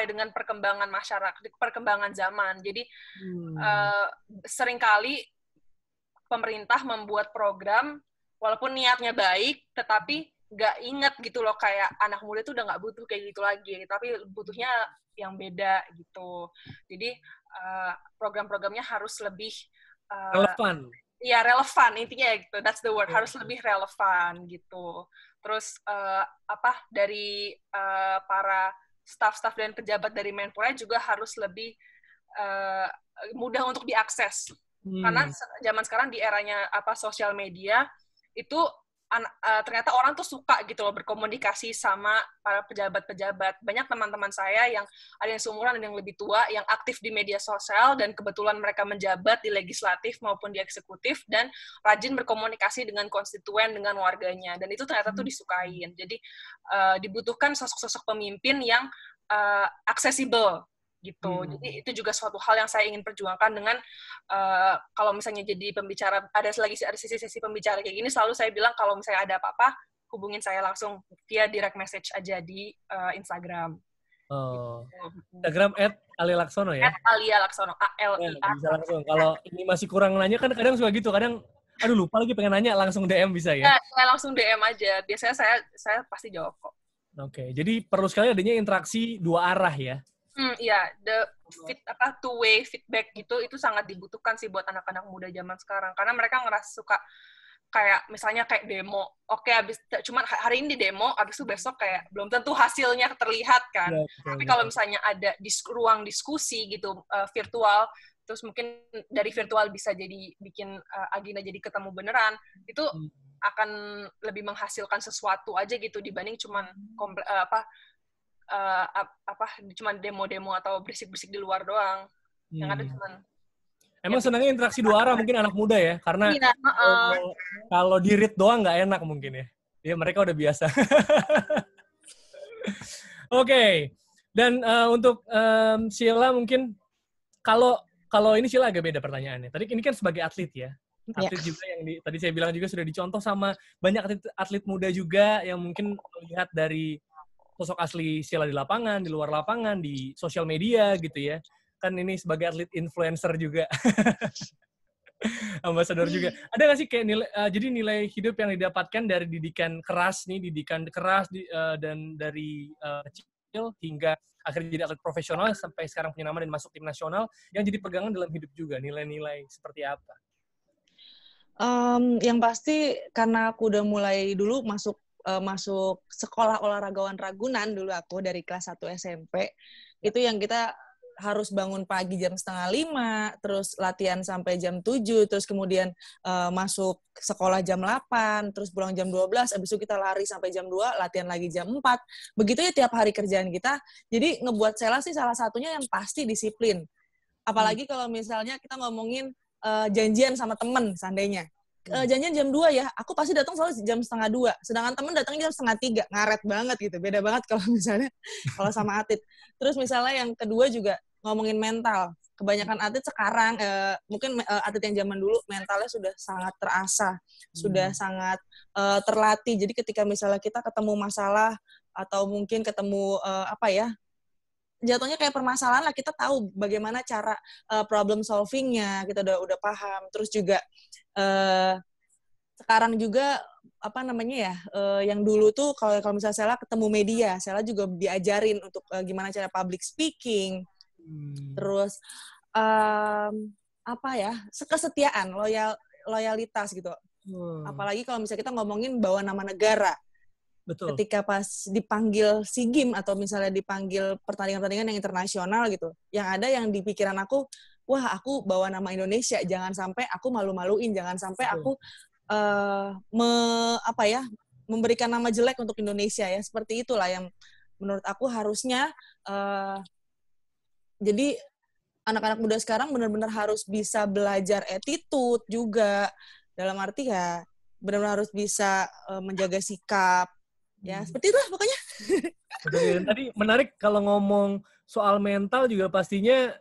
dengan perkembangan masyarakat, perkembangan zaman. Jadi seringkali pemerintah membuat program walaupun niatnya baik, tetapi nggak inget gitu loh, kayak anak muda tuh udah nggak butuh kayak gitu lagi, tapi butuhnya yang beda gitu. Jadi program-programnya harus lebih Relevan. ya relevan intinya gitu, that's the word, harus lebih relevan gitu. Terus dari para staff-staff dan pejabat dari Menpora juga harus lebih mudah untuk diakses. Karena zaman sekarang di eranya sosial media itu ternyata orang tuh suka gitu loh berkomunikasi sama para pejabat-pejabat. Banyak teman-teman saya yang ada yang seumuran, ada yang lebih tua, yang aktif di media sosial, dan kebetulan mereka menjabat di legislatif maupun di eksekutif, dan rajin berkomunikasi dengan konstituen, dengan warganya. Dan itu ternyata tuh disukain. Jadi dibutuhkan sosok-sosok pemimpin yang aksesibel gitu. Jadi itu juga suatu hal yang saya ingin perjuangkan dengan kalau misalnya jadi pembicara, ada sesi pembicara kayak gini, selalu saya bilang kalau misalnya ada apa-apa, hubungin saya langsung via direct message aja di Instagram. Oh. Instagram @alialaksono ya? @alialaksono, A-L-I-A. Bisa langsung. Kalau ini masih kurang nanya, kan kadang suka gitu, kadang aduh lupa lagi pengen nanya, langsung DM bisa ya? Saya langsung DM aja. Biasanya saya pasti jawab kok. Oke, jadi perlu sekali adanya interaksi dua arah ya? Iya, two-way feedback gitu, itu sangat dibutuhkan sih buat anak-anak muda zaman sekarang. Karena mereka ngerasa suka kayak misalnya kayak demo. Oke, cuman hari ini di demo, abis itu besok kayak belum tentu hasilnya terlihat kan. Tapi kalau misalnya ada ruang diskusi gitu virtual, terus mungkin dari virtual bisa jadi bikin agenda jadi ketemu beneran, itu akan lebih menghasilkan sesuatu aja gitu dibanding cuman cuman demo-demo atau berisik-berisik di luar doang. Yang ada cuman emang senangnya interaksi dua arah mungkin anak muda ya, karena kalau di read doang nggak enak mungkin ya. Ya mereka udah biasa. Oke. Dan untuk Sheila mungkin kalau ini Sheila agak beda pertanyaannya. Tadi ini kan sebagai atlet ya. Atlet juga yang tadi saya bilang juga sudah dicontoh sama banyak atlet muda juga yang mungkin melihat dari sosok asli Sheila di lapangan, di luar lapangan, di sosial media gitu ya. Kan ini sebagai atlet influencer juga. Ambasador juga. Ada nggak sih kayak jadi nilai hidup yang didapatkan dari didikan keras dan dari kecil hingga akhirnya jadi atlet profesional sampai sekarang punya nama dan masuk tim nasional yang jadi pegangan dalam hidup juga, nilai-nilai seperti apa? Yang pasti karena aku udah mulai dulu masuk sekolah olahragawan Ragunan dulu aku dari kelas 1 SMP. Itu yang kita harus bangun pagi jam 4:30, terus latihan sampai jam 7, terus kemudian masuk sekolah jam 8, terus pulang jam 12, habis itu kita lari sampai jam 2, latihan lagi jam 4. Begitu ya tiap hari kerjaan kita. Jadi ngebuat Sheila sih salah satunya yang pasti disiplin. Apalagi kalau misalnya kita ngomongin janjian sama temen seandainya. Janjian jam 2 ya, aku pasti datang selalu jam 1:30. Sedangkan temen datangnya jam 2:30, ngaret banget gitu. Beda banget kalau misalnya kalau sama atlet. Terus misalnya yang kedua juga ngomongin mental. Kebanyakan atlet sekarang, mungkin atlet yang zaman dulu mentalnya sudah sangat terasah, sudah sangat terlatih. Jadi ketika misalnya kita ketemu masalah atau mungkin ketemu jatuhnya kayak permasalahan lah, kita tahu bagaimana cara problem solving-nya, kita udah paham. Terus juga sekarang juga yang dulu tuh kalau misalnya Sheila ketemu media, Sheila juga diajarin untuk gimana cara public speaking. Terus kesetiaan, loyalitas gitu. Apalagi kalau misalnya kita ngomongin bawa nama negara. Betul. Ketika pas dipanggil SEA Games atau misalnya dipanggil pertandingan-pertandingan yang internasional gitu, yang ada yang di pikiran aku, wah aku bawa nama Indonesia, jangan sampai aku malu-maluin, jangan sampai aku memberikan nama jelek untuk Indonesia ya. Seperti itulah yang menurut aku harusnya jadi anak-anak muda sekarang benar-benar harus bisa belajar attitude juga, dalam arti ya benar-benar harus bisa menjaga sikap. Ya, seperti itulah pokoknya. Dan tadi menarik kalau ngomong soal mental juga pastinya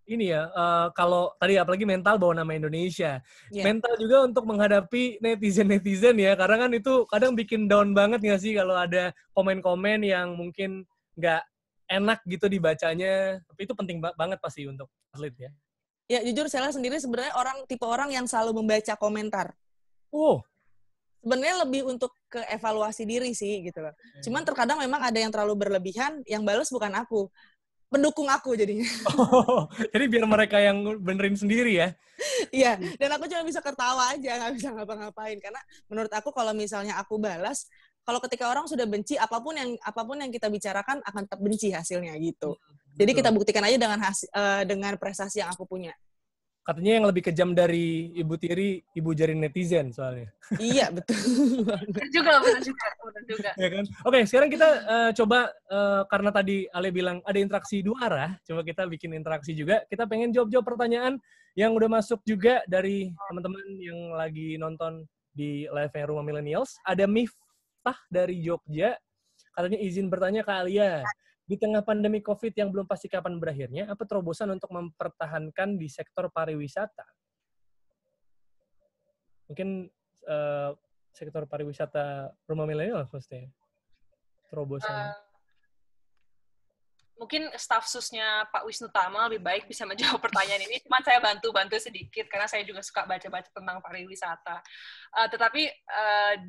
ini ya, kalau tadi apalagi mental bawa nama Indonesia. Yeah. Mental juga untuk menghadapi netizen-netizen ya, karena kan itu kadang bikin down banget nggak sih kalau ada komen-komen yang mungkin nggak enak gitu dibacanya. Tapi itu penting banget pasti untuk atlet ya. Ya jujur Sheila sendiri sebenarnya tipe orang yang selalu membaca komentar. Oh. Sebenarnya lebih untuk ke evaluasi diri sih gitu loh. Cuman terkadang memang ada yang terlalu berlebihan, yang balas bukan aku, pendukung aku jadinya. Oh, jadi biar mereka yang benerin sendiri ya? Iya, dan aku cuma bisa ketawa aja, nggak bisa ngapa-ngapain. Karena menurut aku kalau misalnya aku balas, kalau ketika orang sudah benci, apapun yang kita bicarakan akan tetap benci hasilnya gitu. Jadi Betul. kita buktikan aja dengan prestasi yang aku punya. Katanya yang lebih kejam dari Ibu Tiri, Ibu Jari netizen soalnya. Iya, betul. Benar juga. Ya kan? Oke, sekarang kita coba, karena tadi Ale bilang ada interaksi dua arah, coba kita bikin interaksi juga. Kita pengen jawab-jawab pertanyaan yang udah masuk juga dari teman-teman yang lagi nonton di live-nya Rumah Millennials. Ada Miftah dari Jogja, katanya izin bertanya ke Alia. Di tengah pandemi COVID yang belum pasti kapan berakhirnya, apa terobosan untuk mempertahankan di sektor pariwisata? Mungkin sektor pariwisata Rumah Milenial maksudnya? Terobosan. Mungkin staf susnya Pak Wisnu Tama lebih baik bisa menjawab pertanyaan ini. Cuman saya bantu sedikit karena saya juga suka baca-baca tentang pariwisata. Tetapi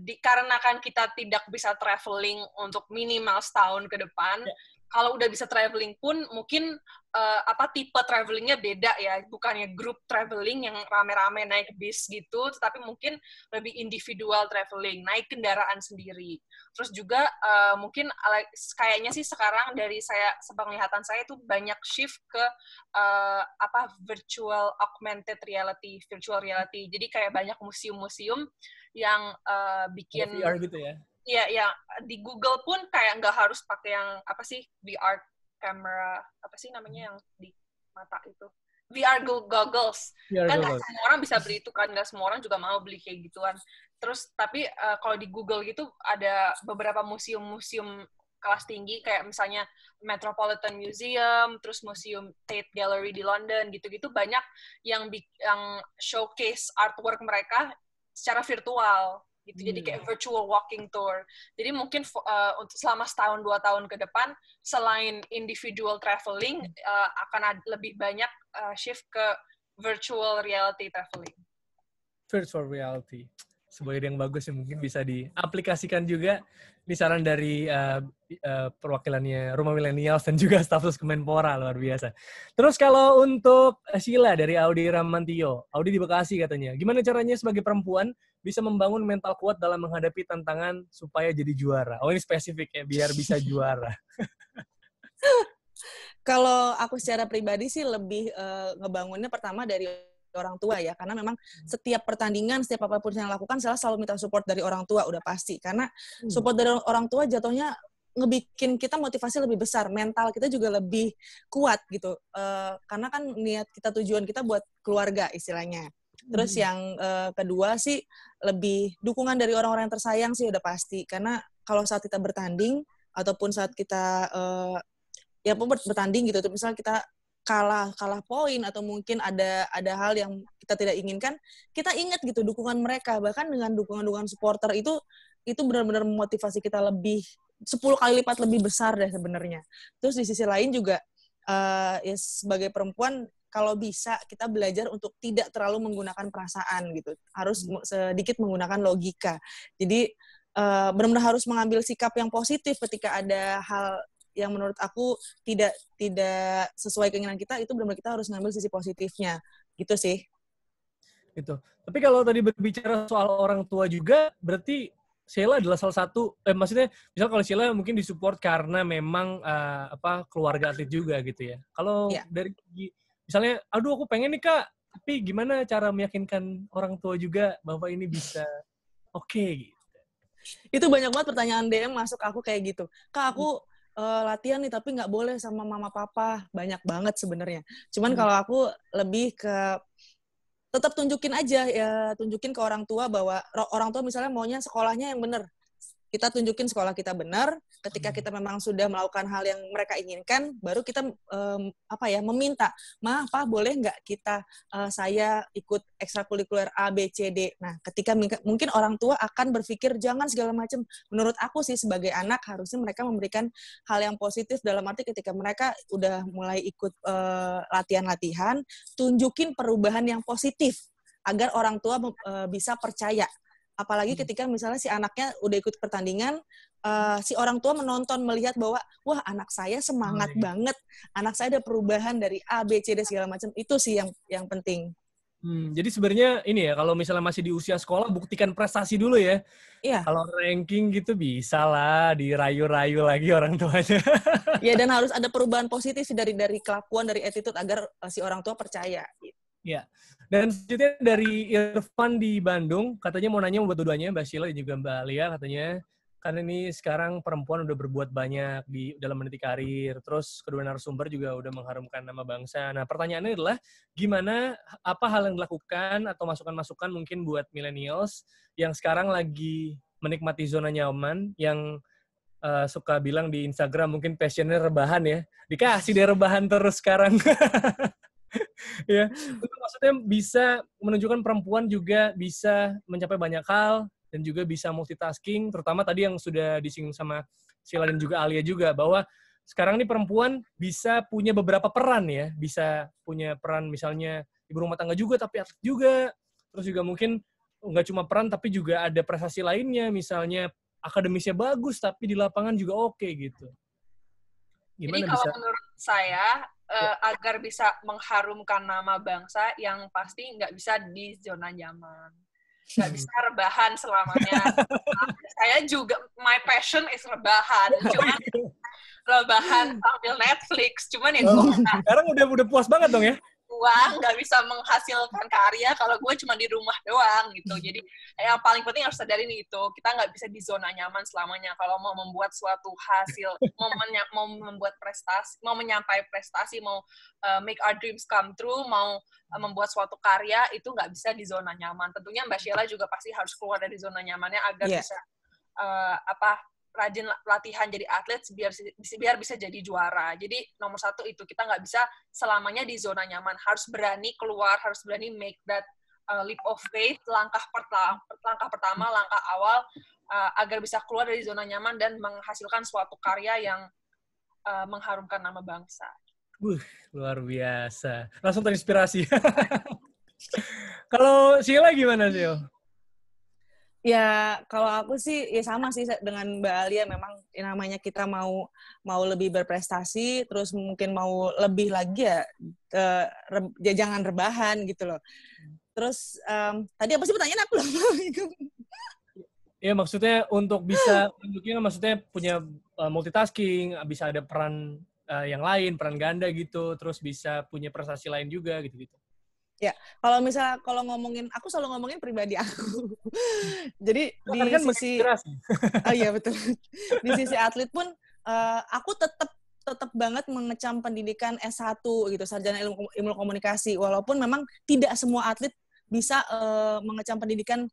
dikarenakan kita tidak bisa traveling untuk minimal setahun ke depan, kalau udah bisa traveling pun mungkin tipe travelingnya beda ya, bukannya group traveling yang rame-rame naik bis gitu, tetapi mungkin lebih individual traveling, naik kendaraan sendiri. Terus juga mungkin kayaknya sih sekarang dari sepenglihatan saya itu banyak shift ke virtual augmented reality, virtual reality. Jadi kayak banyak museum-museum yang bikin VR gitu ya. Iya, ya di Google pun kayak nggak harus pakai yang VR camera, yang di mata itu. VR goggles. Kan nggak semua orang bisa beli itu kan, nggak semua orang juga mau beli kayak gituan. Terus tapi kalau di Google gitu ada beberapa museum-museum kelas tinggi kayak misalnya Metropolitan Museum, terus Museum Tate Gallery di London gitu-gitu banyak yang showcase artwork mereka secara virtual gitu. Jadi kayak virtual walking tour. Jadi mungkin untuk selama setahun 2 tahun ke depan selain individual traveling akan lebih banyak shift ke virtual reality traveling. Virtual reality. Sebuah ide yang bagus yang mungkin bisa diaplikasikan juga. Ini saran dari perwakilannya Rumah Millennials dan juga stafsus Kemenpora, luar biasa. Terus kalau untuk Sheila dari Audi Ramantio, Audi di Bekasi katanya, gimana caranya sebagai perempuan bisa membangun mental kuat dalam menghadapi tantangan supaya jadi juara? Oh ini spesifik ya, biar bisa juara. Kalau aku secara pribadi sih lebih ngebangunnya pertama dari orang tua ya, karena memang setiap pertandingan, setiap apapun yang lakukan, saya selalu minta support dari orang tua, udah pasti. Karena support dari orang tua jatuhnya ngebikin kita motivasi lebih besar, mental kita juga lebih kuat gitu. Karena kan niat kita, tujuan kita buat keluarga istilahnya. Terus yang kedua sih lebih dukungan dari orang-orang yang tersayang sih udah pasti. Karena kalau saat kita bertanding ataupun saat kita bertanding gitu, misalnya kita kalah poin atau mungkin ada hal yang kita tidak inginkan, kita ingat gitu dukungan mereka. Bahkan dengan dukungan supporter itu benar-benar memotivasi kita lebih 10 kali lipat lebih besar deh sebenarnya. Terus di sisi lain juga ya sebagai perempuan kalau bisa kita belajar untuk tidak terlalu menggunakan perasaan gitu. Harus sedikit menggunakan logika. Jadi benar-benar harus mengambil sikap yang positif ketika ada hal yang menurut aku tidak sesuai keinginan kita, itu benar-benar kita harus ngambil sisi positifnya. Gitu sih. Gitu. Tapi kalau tadi berbicara soal orang tua juga, berarti Sheila adalah salah satu, maksudnya, misal kalau Sheila mungkin disupport karena memang keluarga atlet juga gitu ya. Kalau dari misalnya, aduh aku pengen nih Kak, tapi gimana cara meyakinkan orang tua juga bahwa ini bisa oke gitu. Itu banyak banget pertanyaan DM masuk aku kayak gitu. Kak, aku latihan nih tapi nggak boleh sama mama papa, banyak banget sebenarnya. Cuman kalau aku lebih ke tetap tunjukin aja ya, tunjukin ke orang tua bahwa orang tua misalnya maunya sekolahnya yang bener, kita tunjukin sekolah kita benar. Ketika kita memang sudah melakukan hal yang mereka inginkan, baru kita meminta, "Ma, Pa, boleh nggak saya ikut ekstrakurikuler A, B, C, D." Nah, ketika mungkin orang tua akan berpikir jangan segala macam. Menurut aku sih sebagai anak harusnya mereka memberikan hal yang positif, dalam arti ketika mereka udah mulai ikut latihan-latihan, tunjukin perubahan yang positif agar orang tua bisa percaya. Apalagi ketika misalnya si anaknya udah ikut pertandingan, si orang tua menonton, melihat bahwa, wah, anak saya semangat banget, anak saya ada perubahan dari A, B, C, D, segala macam. Itu sih yang penting. Jadi sebenarnya ini ya, kalau misalnya masih di usia sekolah, buktikan prestasi dulu ya. Iya. Kalau ranking gitu bisa lah, dirayu-rayu lagi orang tuanya. Ya, dan harus ada perubahan positif dari kelakuan, dari attitude, agar si orang tua percaya. Iya. Dan selanjutnya dari Irfan di Bandung, katanya mau nanya buat dua-duanya, Mbak Sheila dan juga Mbak Lia, katanya, karena ini sekarang perempuan udah berbuat banyak dalam meniti karir, terus kedua narasumber juga udah mengharumkan nama bangsa. Nah, pertanyaannya adalah, apa hal yang dilakukan atau masukan-masukan mungkin buat millennials yang sekarang lagi menikmati zona nyaman, yang suka bilang di Instagram mungkin passionnya rebahan ya, dikasih deh rebahan terus sekarang. Ya, itu maksudnya bisa menunjukkan perempuan juga bisa mencapai banyak hal dan juga bisa multitasking, terutama tadi yang sudah disinggung sama Sheila dan juga Alia juga, bahwa sekarang nih perempuan bisa punya beberapa peran ya, bisa punya peran misalnya ibu rumah tangga juga tapi atlet juga, terus juga mungkin nggak cuma peran tapi juga ada prestasi lainnya, misalnya akademisnya bagus tapi di lapangan juga oke gitu. Gimana? Jadi kalau menurut saya, agar bisa mengharumkan nama bangsa, yang pasti nggak bisa di zona nyaman. Nggak bisa rebahan selamanya. Saya juga, my passion is rebahan. Cuman rebahan sambil Netflix. Cuman ya sekarang udah puas banget dong ya? Uang, nggak bisa menghasilkan karya kalau gue cuma di rumah doang gitu. Jadi yang paling penting harus sadarin itu, kita nggak bisa di zona nyaman selamanya. Kalau mau membuat suatu hasil, mau membuat prestasi, mau menyampai prestasi, mau make our dreams come true, mau membuat suatu karya, itu nggak bisa di zona nyaman. Tentunya Mbak Sheila juga pasti harus keluar dari zona nyamannya agar bisa rajin latihan jadi atlet biar bisa jadi juara. Jadi nomor satu itu, kita nggak bisa selamanya di zona nyaman. Harus berani keluar, harus berani make that leap of faith, langkah pertama, langkah awal, agar bisa keluar dari zona nyaman dan menghasilkan suatu karya yang mengharumkan nama bangsa. Luar biasa. Langsung terinspirasi. Kalau Sheila gimana, Sheila? Ya, kalau aku sih ya sama sih dengan Mbak Alia, memang namanya kita mau lebih berprestasi, terus mungkin mau lebih lagi ya jangan rebahan gitu loh. Terus tadi apa sih pertanyaan aku? Ya, maksudnya untuk bisa tunjuknya, maksudnya punya multitasking, bisa ada peran yang lain, peran ganda gitu, terus bisa punya prestasi lain juga gitu-gitu. Ya, kalau ngomongin, aku selalu ngomongin pribadi aku. Jadi di kan sisi, oh iya betul, di sisi atlet pun aku tetap banget mengecam pendidikan S1 gitu, sarjana ilmu komunikasi. Walaupun memang tidak semua atlet bisa mengecam pendidikan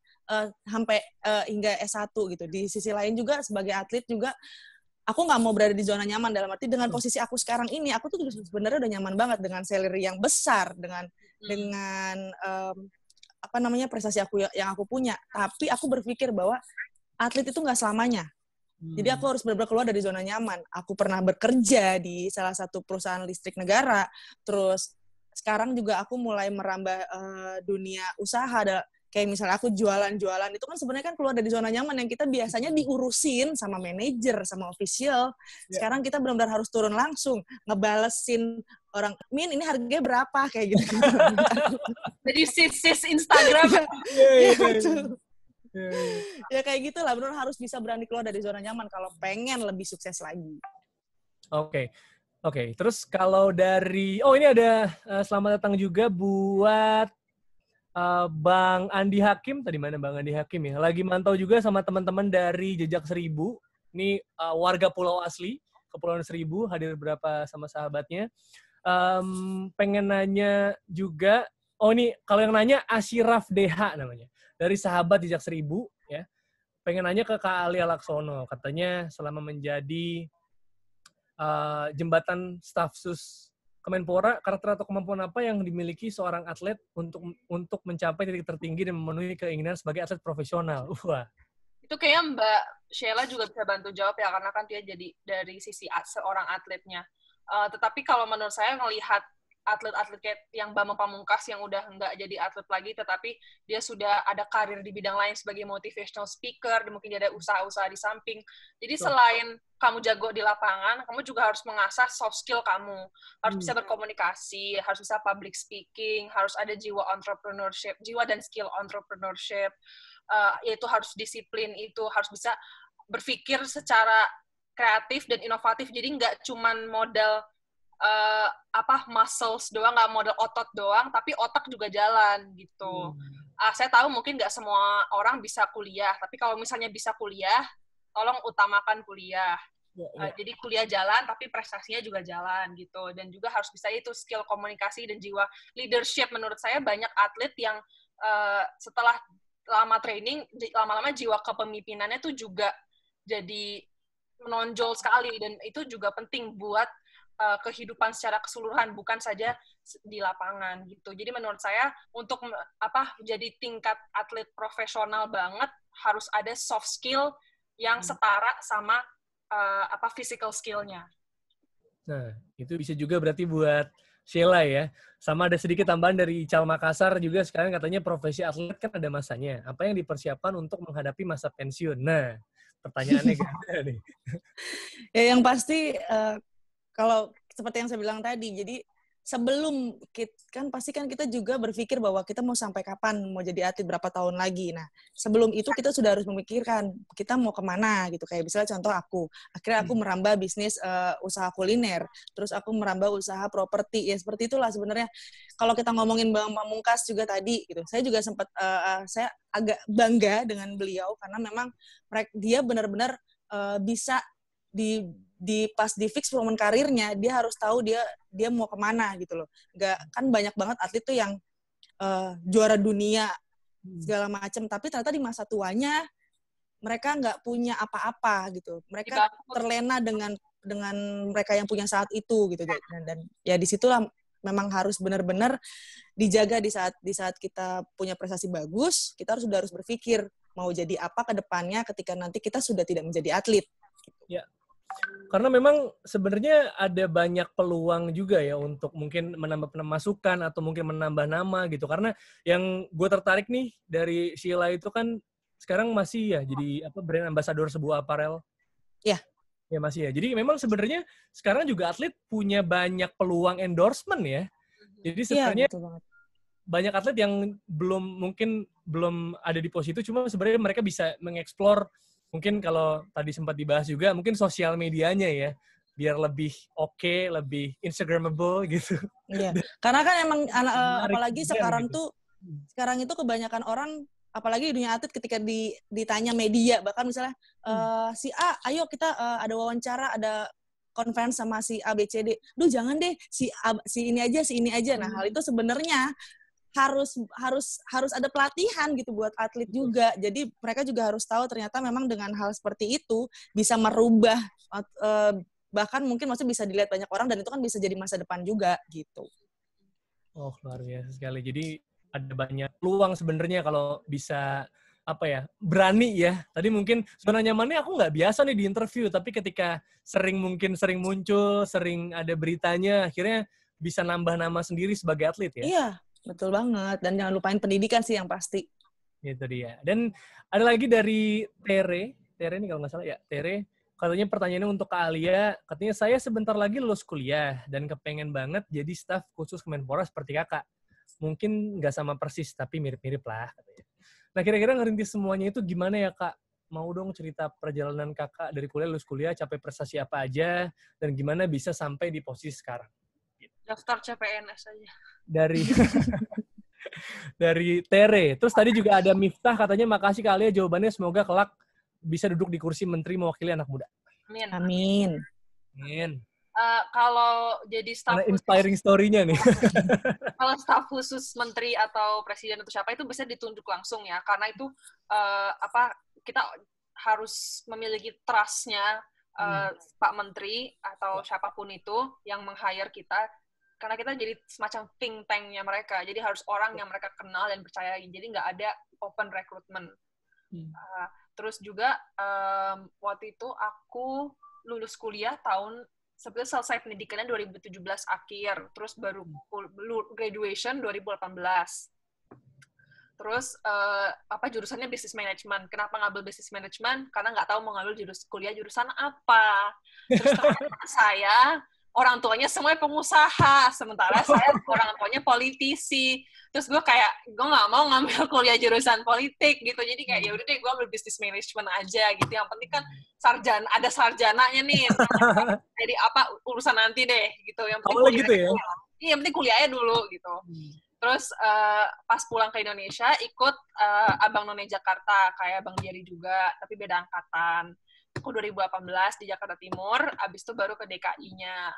sampai hingga S1 gitu. Di sisi lain juga sebagai atlet juga, aku nggak mau berada di zona nyaman, dalam arti dengan posisi aku sekarang ini, aku tuh sebenarnya udah nyaman banget dengan salary yang besar, dengan prestasi aku yang aku punya. Tapi aku berpikir bahwa atlet itu nggak selamanya. Jadi aku harus benar-benar keluar dari zona nyaman. Aku pernah bekerja di salah satu perusahaan listrik negara, terus sekarang juga aku mulai merambah dunia usaha. Kayak misalnya aku jualan-jualan, itu kan sebenarnya kan keluar dari zona nyaman yang kita biasanya diurusin sama manajer, sama official. Sekarang kita benar-benar harus turun langsung, ngebalesin orang, Min, ini harganya berapa? Kayak gitu. Jadi sis Instagram. Ya kayak gitu lah, benar harus bisa berani keluar dari zona nyaman kalau pengen lebih sukses lagi. Oke. Terus kalau dari, ini ada selamat datang juga buat Bang Andi Hakim, tadi mana Bang Andi Hakim ya? Lagi mantau juga sama teman-teman dari Jejak Seribu. Ini warga Pulau Asli, Kepulauan Seribu, hadir beberapa sama sahabatnya. Pengen nanya juga, ini kalau yang nanya Asyraf DH namanya, dari sahabat Jejak Seribu ya. pengen nanya ke Kak Alia Laksono. Katanya selama menjadi jembatan staf sus Kemenpora, karakter atau kemampuan apa yang dimiliki seorang atlet untuk mencapai titik tertinggi dan memenuhi keinginan sebagai atlet profesional? Wah. Itu kayaknya Mbak Sheila juga bisa bantu jawab ya, karena kan dia jadi dari sisi seorang atletnya. Tetapi kalau menurut saya ngelihat atlet-atlet kayak yang Bambang Pamungkas yang udah nggak jadi atlet lagi, tetapi dia sudah ada karir di bidang lain sebagai motivational speaker, dan mungkin dia ada usaha-usaha di samping. Jadi selain kamu jago di lapangan, kamu juga harus mengasah soft skill kamu. Harus bisa berkomunikasi, harus bisa public speaking, harus ada jiwa entrepreneurship, jiwa dan skill entrepreneurship, yaitu harus disiplin, itu harus bisa berpikir secara kreatif dan inovatif. Jadi nggak cuman modal muscles doang, nggak modal otot doang, tapi otak juga jalan gitu. Saya tahu mungkin nggak semua orang bisa kuliah, tapi kalau misalnya bisa kuliah, tolong utamakan kuliah. Jadi kuliah jalan, tapi prestasinya juga jalan gitu. Dan juga harus bisa itu skill komunikasi dan jiwa leadership. Menurut saya banyak atlet yang setelah lama training, lama-lama jiwa kepemimpinannya tuh juga jadi menonjol sekali, dan itu juga penting buat kehidupan secara keseluruhan, bukan saja di lapangan gitu. Jadi menurut saya untuk jadi tingkat atlet profesional banget harus ada soft skill yang setara sama physical skill-nya. Nah, itu bisa juga berarti buat Sheila ya. Sama ada sedikit tambahan dari Ical Makassar juga, sekarang katanya profesi atlet kan ada masanya. Apa yang dipersiapkan untuk menghadapi masa pensiun? Nah, pertanyaannya gimana nih? Ya, yang pasti kalau seperti yang saya bilang tadi, jadi sebelum pasti kita juga berpikir bahwa kita mau sampai kapan, mau jadi atlet berapa tahun lagi. Nah, sebelum itu kita sudah harus memikirkan kita mau kemana gitu. Kayak misalnya contoh akhirnya aku merambah bisnis usaha kuliner, terus aku merambah usaha properti, ya seperti itulah sebenarnya. Kalau kita ngomongin Bang Pamungkas juga tadi gitu, saya juga sempat saya agak bangga dengan beliau karena memang dia benar-benar bisa pas di fix momen karirnya, dia harus tahu dia mau kemana gitu loh. Nggak, kan banyak banget atlet tuh yang juara dunia segala macam, tapi ternyata di masa tuanya mereka nggak punya apa-apa gitu. Mereka terlena dengan mereka yang punya saat itu gitu. Dan ya disitulah memang harus benar-benar dijaga di saat kita punya prestasi bagus, kita sudah harus berpikir mau jadi apa ke depannya ketika nanti kita sudah tidak menjadi atlet. Gitu. Ya. Karena memang sebenarnya ada banyak peluang juga ya untuk mungkin menambah pemasukan atau mungkin menambah nama gitu. Karena yang gue tertarik nih dari Sheila itu kan sekarang masih ya jadi brand ambassador sebuah apparel. Ya. Ya masih ya. Jadi memang sebenarnya sekarang juga atlet punya banyak peluang endorsement ya. Jadi sebenarnya banyak atlet yang belum ada di posisi itu, cuma sebenarnya mereka bisa mengeksplor. Mungkin kalau tadi sempat dibahas juga, mungkin sosial medianya ya, biar lebih oke, lebih Instagramable gitu. Iya, karena kan emang apalagi sekarang gitu. Sekarang itu kebanyakan orang, apalagi di dunia atlet ketika ditanya media, bahkan misalnya si A, ayo kita ada wawancara, ada conference sama si A, B, C, D. Duh jangan deh, si ini aja. Nah hal itu sebenarnya harus ada pelatihan gitu buat atlet juga. Jadi mereka juga harus tahu ternyata memang dengan hal seperti itu bisa merubah bahkan mungkin maksudnya bisa dilihat banyak orang, dan itu kan bisa jadi masa depan juga gitu. Oh, luar biasa sekali. Jadi ada banyak peluang sebenarnya kalau bisa berani ya. Tadi mungkin zona nyamannya aku nggak biasa nih di interview, tapi ketika sering muncul, sering ada beritanya, akhirnya bisa nambah nama sendiri sebagai atlet ya. Iya. Betul banget, dan jangan lupain pendidikan sih yang pasti. Itu dia. Dan ada lagi dari Tere ini kalau nggak salah ya, Tere, katanya pertanyaannya untuk Kak Alia, katanya saya sebentar lagi lulus kuliah dan kepengen banget jadi staf khusus Kemenpora seperti kakak. Mungkin nggak sama persis, tapi mirip-mirip lah katanya. Nah kira-kira ngerintis semuanya itu gimana ya Kak? Mau dong cerita perjalanan kakak dari lulus kuliah, capai prestasi apa aja, dan gimana bisa sampai di posisi sekarang. Daftar CPNS aja. Dari Tere. Terus tadi juga ada Miftah, katanya makasih Kak Alia jawabannya, semoga kelak bisa duduk di kursi menteri mewakili anak muda. Amin. Kalau jadi staf inspiring story-nya nih. Kalau staf khusus menteri atau presiden atau siapa itu bisa ditunjuk langsung ya, karena itu kita harus memiliki trust-nya Pak Menteri atau siapapun itu yang meng-hire kita, karena kita jadi semacam think tank-nya mereka. Jadi harus orang yang mereka kenal dan percayai. Jadi nggak ada open recruitment. Terus juga waktu itu aku lulus kuliah sebetulnya selesai pendidikannya 2017 akhir, terus baru graduation 2018. Terus jurusannya business management. Kenapa ngambil business management? Karena nggak tahu mau ngambil kuliah jurusan apa. Terus saya orang tuanya semuanya pengusaha, sementara saya orang tuanya politisi. Terus gue nggak mau ngambil kuliah jurusan politik gitu. Jadi kayak ya udah deh, gue ambil business management aja gitu. Yang penting kan ada sarjananya nih. Jadi urusan nanti deh gitu. Yang penting kuliah gitu ya? Iya, yang penting kuliahnya dulu gitu. Terus pas pulang ke Indonesia ikut Abang None Jakarta, kayak Bang Jerry juga, tapi beda angkatan. Aku 2018 di Jakarta Timur, abis itu baru ke DKI-nya.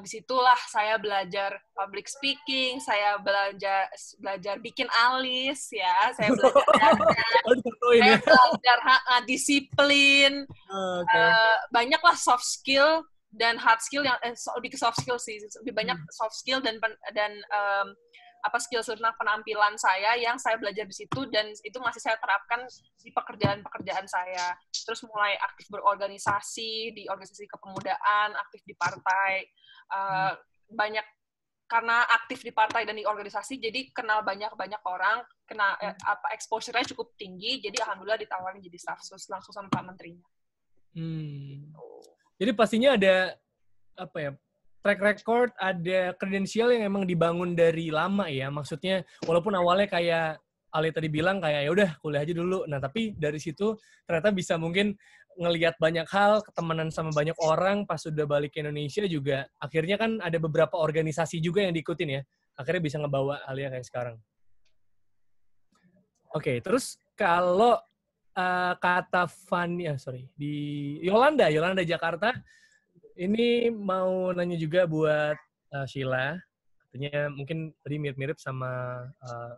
Disitulah saya belajar public speaking, saya belajar bikin alis, ya, saya belajar disiplin, banyaklah soft skill dan hard skill yang lebih ke soft skill sih, lebih banyak soft skill dan skill tentang penampilan saya yang saya belajar di situ, dan itu masih saya terapkan di pekerjaan saya. Terus mulai aktif berorganisasi, di organisasi kepemudaan, aktif di partai, banyak, karena aktif di partai dan di organisasi, jadi kenal banyak orang, exposure-nya cukup tinggi, jadi alhamdulillah ditawarin jadi staff sus langsung sama Pak Menterinya. Jadi pastinya ada track record, ada kredensial yang emang dibangun dari lama ya. Maksudnya walaupun awalnya kayak Ali tadi bilang kayak ya udah kuliah aja dulu. Nah, tapi dari situ ternyata bisa mungkin ngelihat banyak hal, ketemenan sama banyak orang, pas sudah balik ke Indonesia juga akhirnya kan ada beberapa organisasi juga yang diikutin ya. Akhirnya bisa ngebawa Alia kayak sekarang. Oke, terus kalau kata Fania, di Yolanda Jakarta, ini mau nanya juga buat Sheila. Katanya mungkin tadi mirip-mirip sama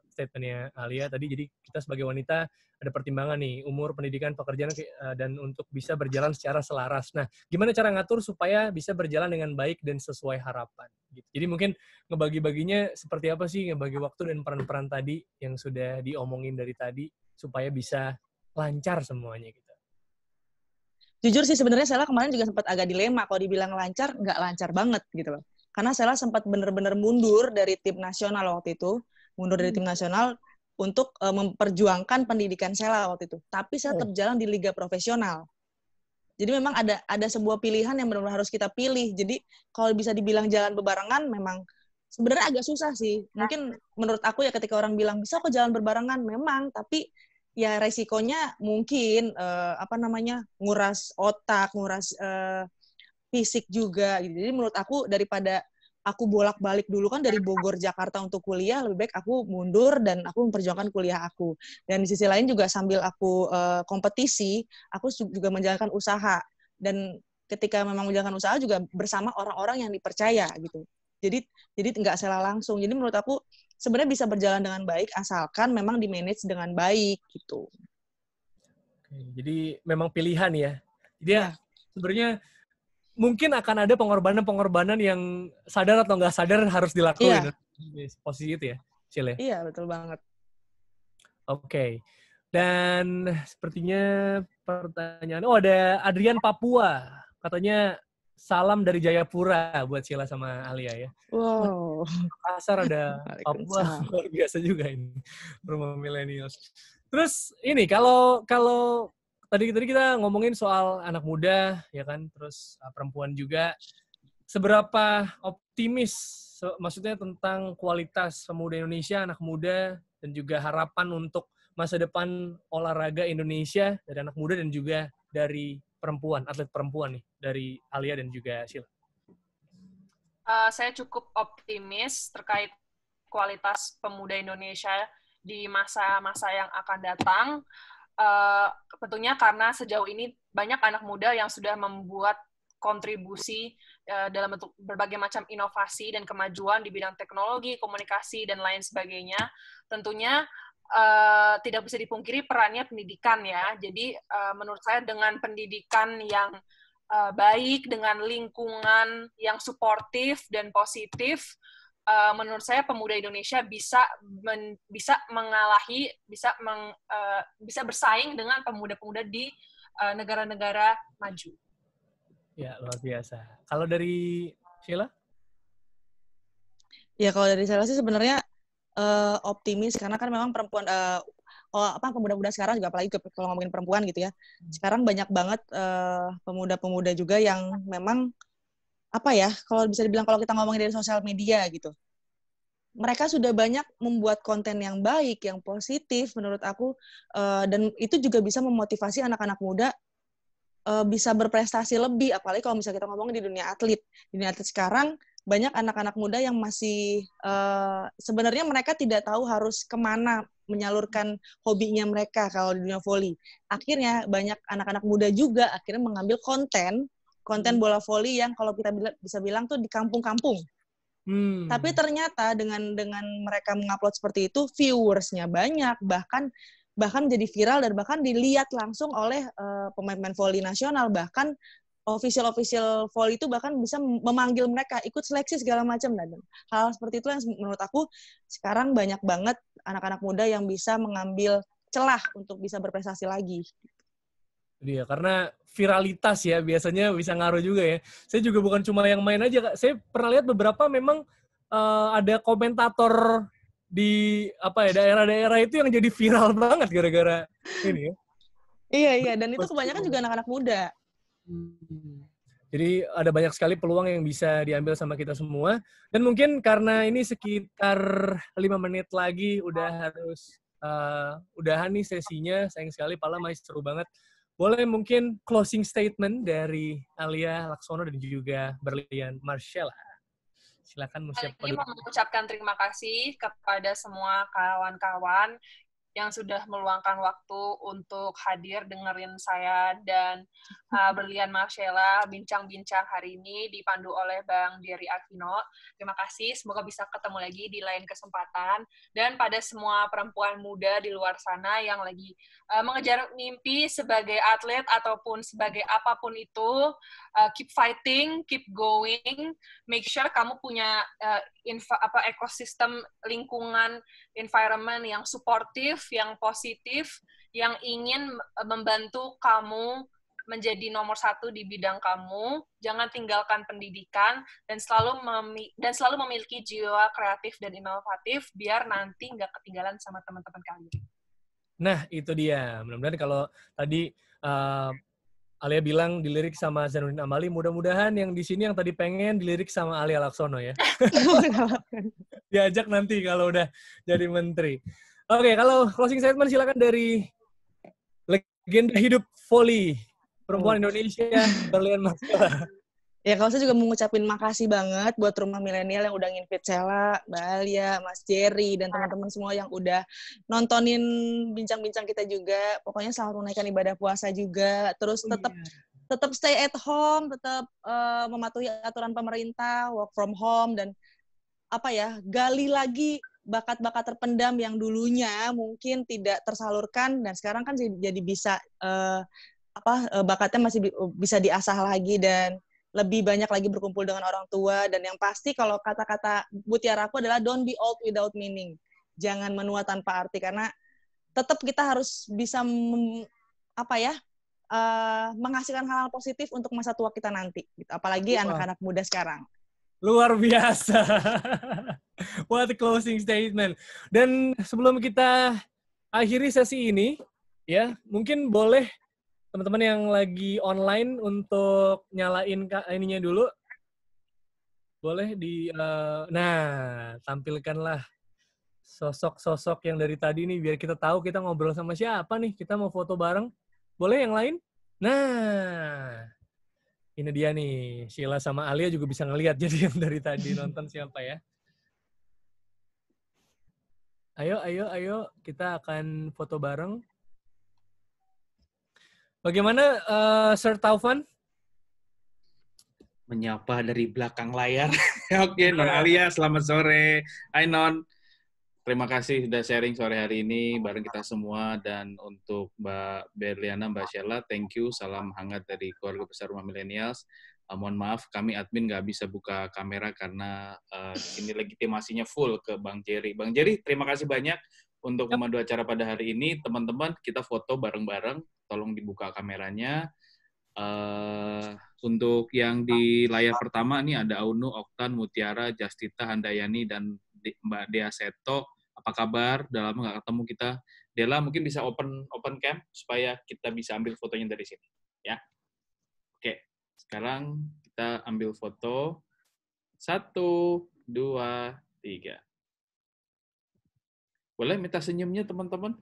statement-nya Alia tadi. Jadi kita sebagai wanita ada pertimbangan nih, umur, pendidikan, pekerjaan, dan untuk bisa berjalan secara selaras. Nah, gimana cara ngatur supaya bisa berjalan dengan baik dan sesuai harapan? Gitu. Jadi mungkin ngebagi-baginya seperti apa sih, ngebagi waktu dan peran-peran tadi yang sudah diomongin dari tadi, supaya bisa lancar semuanya gitu. Jujur sih sebenarnya Sheila kemarin juga sempat agak dilema, kalau dibilang lancar, nggak lancar banget gitu loh. Karena Sheila sempat benar-benar mundur dari tim nasional waktu itu, tim nasional untuk memperjuangkan pendidikan Sheila waktu itu. Tapi saya tetap jalan di liga profesional. Jadi memang ada sebuah pilihan yang benar-benar harus kita pilih. Jadi kalau bisa dibilang jalan bebarengan, memang sebenarnya agak susah sih. Mungkin menurut aku ya ketika orang bilang, bisa kok jalan berbarengan, memang, tapi ya resikonya mungkin nguras otak, nguras fisik juga gitu. Jadi menurut aku daripada aku bolak-balik dulu kan dari Bogor Jakarta untuk kuliah, lebih baik aku mundur dan aku memperjuangkan kuliah aku. Dan di sisi lain juga sambil aku kompetisi, aku juga menjalankan usaha. Dan ketika memang menjalankan usaha juga bersama orang-orang yang dipercaya gitu. Jadi nggak salah langsung. Jadi menurut aku sebenarnya bisa berjalan dengan baik asalkan memang di-manage dengan baik gitu. Jadi memang pilihan ya. Jadi ya sebenarnya mungkin akan ada pengorbanan yang sadar atau nggak sadar harus dilakuin. Di posisi itu ya, Cil ya? Iya, betul banget. Oke. Dan sepertinya pertanyaan, ada Adrian Papua. Katanya salam dari Jayapura buat Sheila sama Alia ya. Wow. Makassar ada Papua, luar biasa juga ini. Rumah millennials. Terus ini kalau tadi kita ngomongin soal anak muda ya kan, terus perempuan juga. Seberapa optimis maksudnya tentang kualitas pemuda Indonesia, anak muda, dan juga harapan untuk masa depan olahraga Indonesia dari anak muda dan juga dari perempuan, atlet perempuan nih, dari Alia dan juga Sheila? Saya cukup optimis terkait kualitas pemuda Indonesia di masa-masa yang akan datang. Tentunya karena sejauh ini banyak anak muda yang sudah membuat kontribusi dalam bentuk berbagai macam inovasi dan kemajuan di bidang teknologi, komunikasi, dan lain sebagainya. Tentunya tidak bisa dipungkiri perannya pendidikan ya. Jadi menurut saya dengan pendidikan yang baik, dengan lingkungan yang suportif dan positif, menurut saya pemuda Indonesia bisa mengalahi, bisa bersaing dengan pemuda-pemuda di negara-negara maju. Ya, luar biasa. Kalau dari Sheila? Ya kalau dari saya sih sebenarnya optimis karena kan memang perempuan pemuda-pemuda sekarang juga, apalagi kalau ngomongin perempuan gitu ya, sekarang banyak banget pemuda-pemuda juga yang memang kalau bisa dibilang kalau kita ngomongin dari sosial media gitu, mereka sudah banyak membuat konten yang baik, yang positif menurut aku, dan itu juga bisa memotivasi anak-anak muda bisa berprestasi lebih, apalagi kalau misalnya kita ngomongin di dunia atlet. Di dunia atlet sekarang banyak anak-anak muda yang masih sebenarnya mereka tidak tahu harus kemana menyalurkan hobinya mereka kalau di dunia voli. Akhirnya banyak anak-anak muda juga akhirnya mengambil konten bola voli yang kalau kita bisa bilang tuh di kampung-kampung. Tapi ternyata dengan mereka mengupload seperti itu, viewersnya banyak, bahkan menjadi viral dan bahkan dilihat langsung oleh pemain-pemain voli nasional, bahkan official voli itu bahkan bisa memanggil mereka ikut seleksi segala macam. Dan hal seperti itu yang menurut aku sekarang banyak banget anak-anak muda yang bisa mengambil celah untuk bisa berprestasi lagi. Iya, karena viralitas ya biasanya bisa ngaruh juga ya. Saya juga bukan cuma yang main aja, Kak. Saya pernah lihat beberapa memang ada komentator di daerah-daerah itu yang jadi viral banget gara-gara ini ya. Iya, dan itu kebanyakan juga anak-anak muda. Jadi ada banyak sekali peluang yang bisa diambil sama kita semua. Dan mungkin karena ini sekitar 5 menit lagi udah harus udahan nih sesinya. Sayang sekali, Pala masih seru banget. Boleh mungkin closing statement dari Alia Laksono dan juga Berlian Marcella. Silakan mau mengucapkan terima kasih kepada semua kawan-kawan yang sudah meluangkan waktu untuk hadir dengerin saya dan Berlian Marcella bincang-bincang hari ini dipandu oleh Bang Jerry Arvino. Terima kasih, semoga bisa ketemu lagi di lain kesempatan. Dan pada semua perempuan muda di luar sana yang lagi mengejar mimpi sebagai atlet ataupun sebagai apapun itu, keep fighting, keep going, make sure kamu punya ekosistem lingkungan, environment yang suportif, yang positif, yang ingin membantu kamu menjadi nomor 1 di bidang kamu. Jangan tinggalkan pendidikan dan selalu memiliki jiwa kreatif dan inovatif biar nanti nggak ketinggalan sama teman-teman kalian. Nah, itu dia. Mudah-mudahan kalau tadi Alia bilang dilirik sama Zainuddin Amali, mudah-mudahan yang di sini yang tadi pengen dilirik sama Alia Laksono ya. Diajak nanti kalau udah jadi menteri. Oke, kalau closing statement silakan dari legenda hidup voli perempuan Indonesia, Berlian Marcella. Ya, kalau saya juga mau ngucapin makasih banget buat Rumah Milenial yang udah nginvite Sheila, Mbak Alia, Mas Jerry, dan teman-teman semua yang udah nontonin bincang-bincang kita juga. Pokoknya selamat menunaikan ibadah puasa juga. Terus tetap stay at home, tetap mematuhi aturan pemerintah, work from home, dan gali lagi bakat-bakat terpendam yang dulunya mungkin tidak tersalurkan, dan sekarang kan jadi bisa bakatnya masih bisa diasah lagi dan lebih banyak lagi berkumpul dengan orang tua. Dan yang pasti kalau kata-kata mutiara aku adalah don't be old without meaning. Jangan menua tanpa arti, karena tetap kita harus bisa menghasilkan hal-hal positif untuk masa tua kita nanti. Gitu. Apalagi anak-anak muda sekarang. Luar biasa. What a closing statement. Dan sebelum kita akhiri sesi ini, ya mungkin boleh teman-teman yang lagi online untuk nyalain ininya dulu. Boleh tampilkanlah sosok-sosok yang dari tadi nih, biar kita tahu kita ngobrol sama siapa nih. Kita mau foto bareng. Boleh yang lain? Nah, ini dia nih. Sheila sama Alia juga bisa ngelihat jadi yang dari tadi nonton siapa ya. Ayo. Kita akan foto bareng. Bagaimana, Sir Taufan? Menyapa dari belakang layar. Oke, Non Alia, selamat sore. Hai, Non. terima kasih sudah sharing sore hari ini bareng kita semua. Dan untuk Mbak Berliana, Mbak Sheila, thank you. Salam hangat dari keluarga besar Rumah Millennials. Mohon maaf, kami admin nggak bisa buka kamera karena di sini legitimasinya full ke Bang Jerry. Bang Jerry, terima kasih banyak untuk memandu acara pada hari ini. Teman-teman, kita foto bareng-bareng. Tolong dibuka kameranya. Untuk yang di layar pertama nih ada Aunu, Oktan, Mutiara, Justita, Handayani, dan Mbak Dea Seto. Apa kabar? Udah lama nggak ketemu kita. Dela mungkin bisa open cam supaya kita bisa ambil fotonya dari sini. Ya. Oke, sekarang kita ambil foto. 1, 2, 3. Boleh minta senyumnya teman-teman?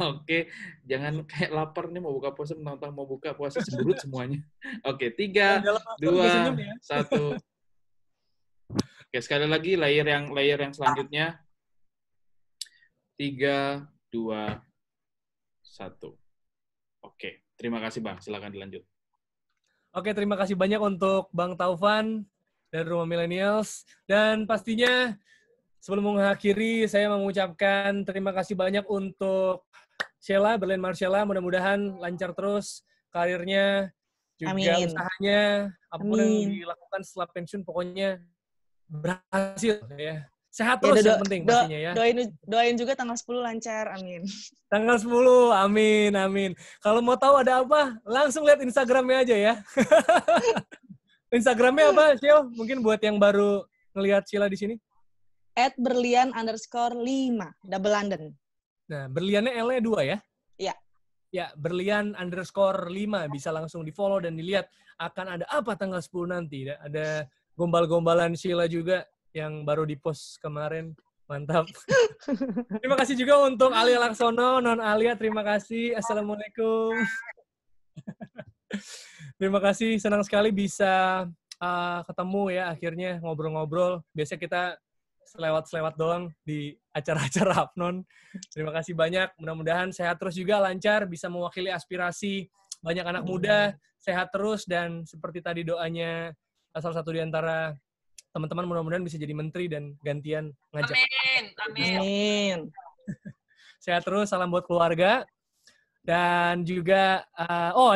Oke. Jangan kayak lapar nih mau buka puasa, mentang-mentang mau buka puasa cemberut semuanya. Oke, 3, 2, 1. Oke, sekali lagi layer yang selanjutnya. 3, 2, 1. Oke, terima kasih Bang. Silakan dilanjut. Oke, terima kasih banyak untuk Bang Taufan dari Rumah Millennials. Dan pastinya sebelum mengakhiri, saya mengucapkan terima kasih banyak untuk Sheila, Berlian Marcella. Mudah-mudahan lancar terus karirnya, juga usahanya, apapun yang dilakukan setelah pensiun, pokoknya berhasil ya. Sehat terus yang penting pastinya ya. Doain juga tanggal 10 lancar, amin. Tanggal 10, amin, amin. Kalau mau tahu ada apa, langsung lihat Instagramnya aja ya. Instagramnya apa, Sheila? Mungkin buat yang baru ngelihat Sheila di sini. @berlian_5, double London. Nah, berliannya L-nya 2 ya? Iya. Ya, berlian_5. Bisa langsung di-follow dan dilihat akan ada apa tanggal 10 nanti. Ada gombal-gombalan Sheila juga yang baru di-post kemarin. Mantap. Terima kasih juga untuk Alia Laksono, Non Alia, terima kasih. Assalamualaikum. Terima kasih, senang sekali bisa ketemu ya akhirnya ngobrol-ngobrol. Biasanya kita selewat-selewat doang di acara-acara Apnon. Terima kasih banyak. Mudah-mudahan sehat terus juga, lancar, bisa mewakili aspirasi banyak anak muda, sehat terus, dan seperti tadi doanya salah satu di antara teman-teman, mudah-mudahan bisa jadi menteri dan gantian ngajak. Amin. Amin. Sehat terus, salam buat keluarga. Dan juga,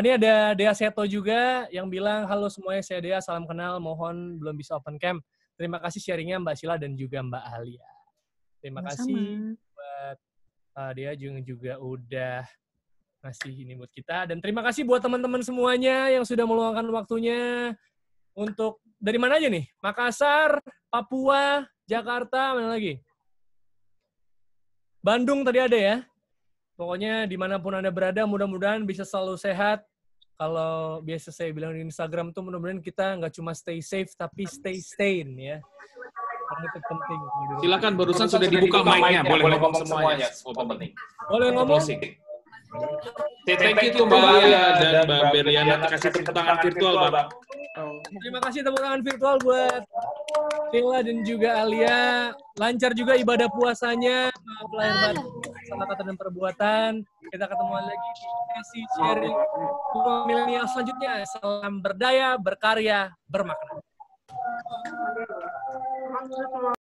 ini ada Dea Seto juga yang bilang, halo semuanya, saya Dea, salam kenal, mohon belum bisa open cam. Terima kasih sharingnya Mbak Sheila dan juga Mbak Alia. Terima kasih buat Dea juga udah ngasih ini buat kita. Dan terima kasih buat teman-teman semuanya yang sudah meluangkan waktunya untuk, dari mana aja nih? Makassar, Papua, Jakarta, mana lagi? Bandung tadi ada ya? Pokoknya dimanapun Anda berada, mudah-mudahan bisa selalu sehat. Kalau biasa saya bilang di Instagram tuh, mudah-mudahan kita nggak cuma stay safe, tapi stay sane ya. Karena itu penting. Silakan, barusan sudah dibuka mic-nya. Boleh ngomong semuanya. Boleh ngomong. Thank you to Mbak Alia dan Mbak Berliana. Kasih tepuk tangan virtual, Bang. Terima kasih tepuk tangan virtual buat Sheila dan juga Alia. Lancar juga ibadah puasanya. Maaf lahir batin, salah kata dan perbuatan. Kita ketemu lagi di sesi sharing Rumah Milenial selanjutnya. Salam berdaya, berkarya, bermakna.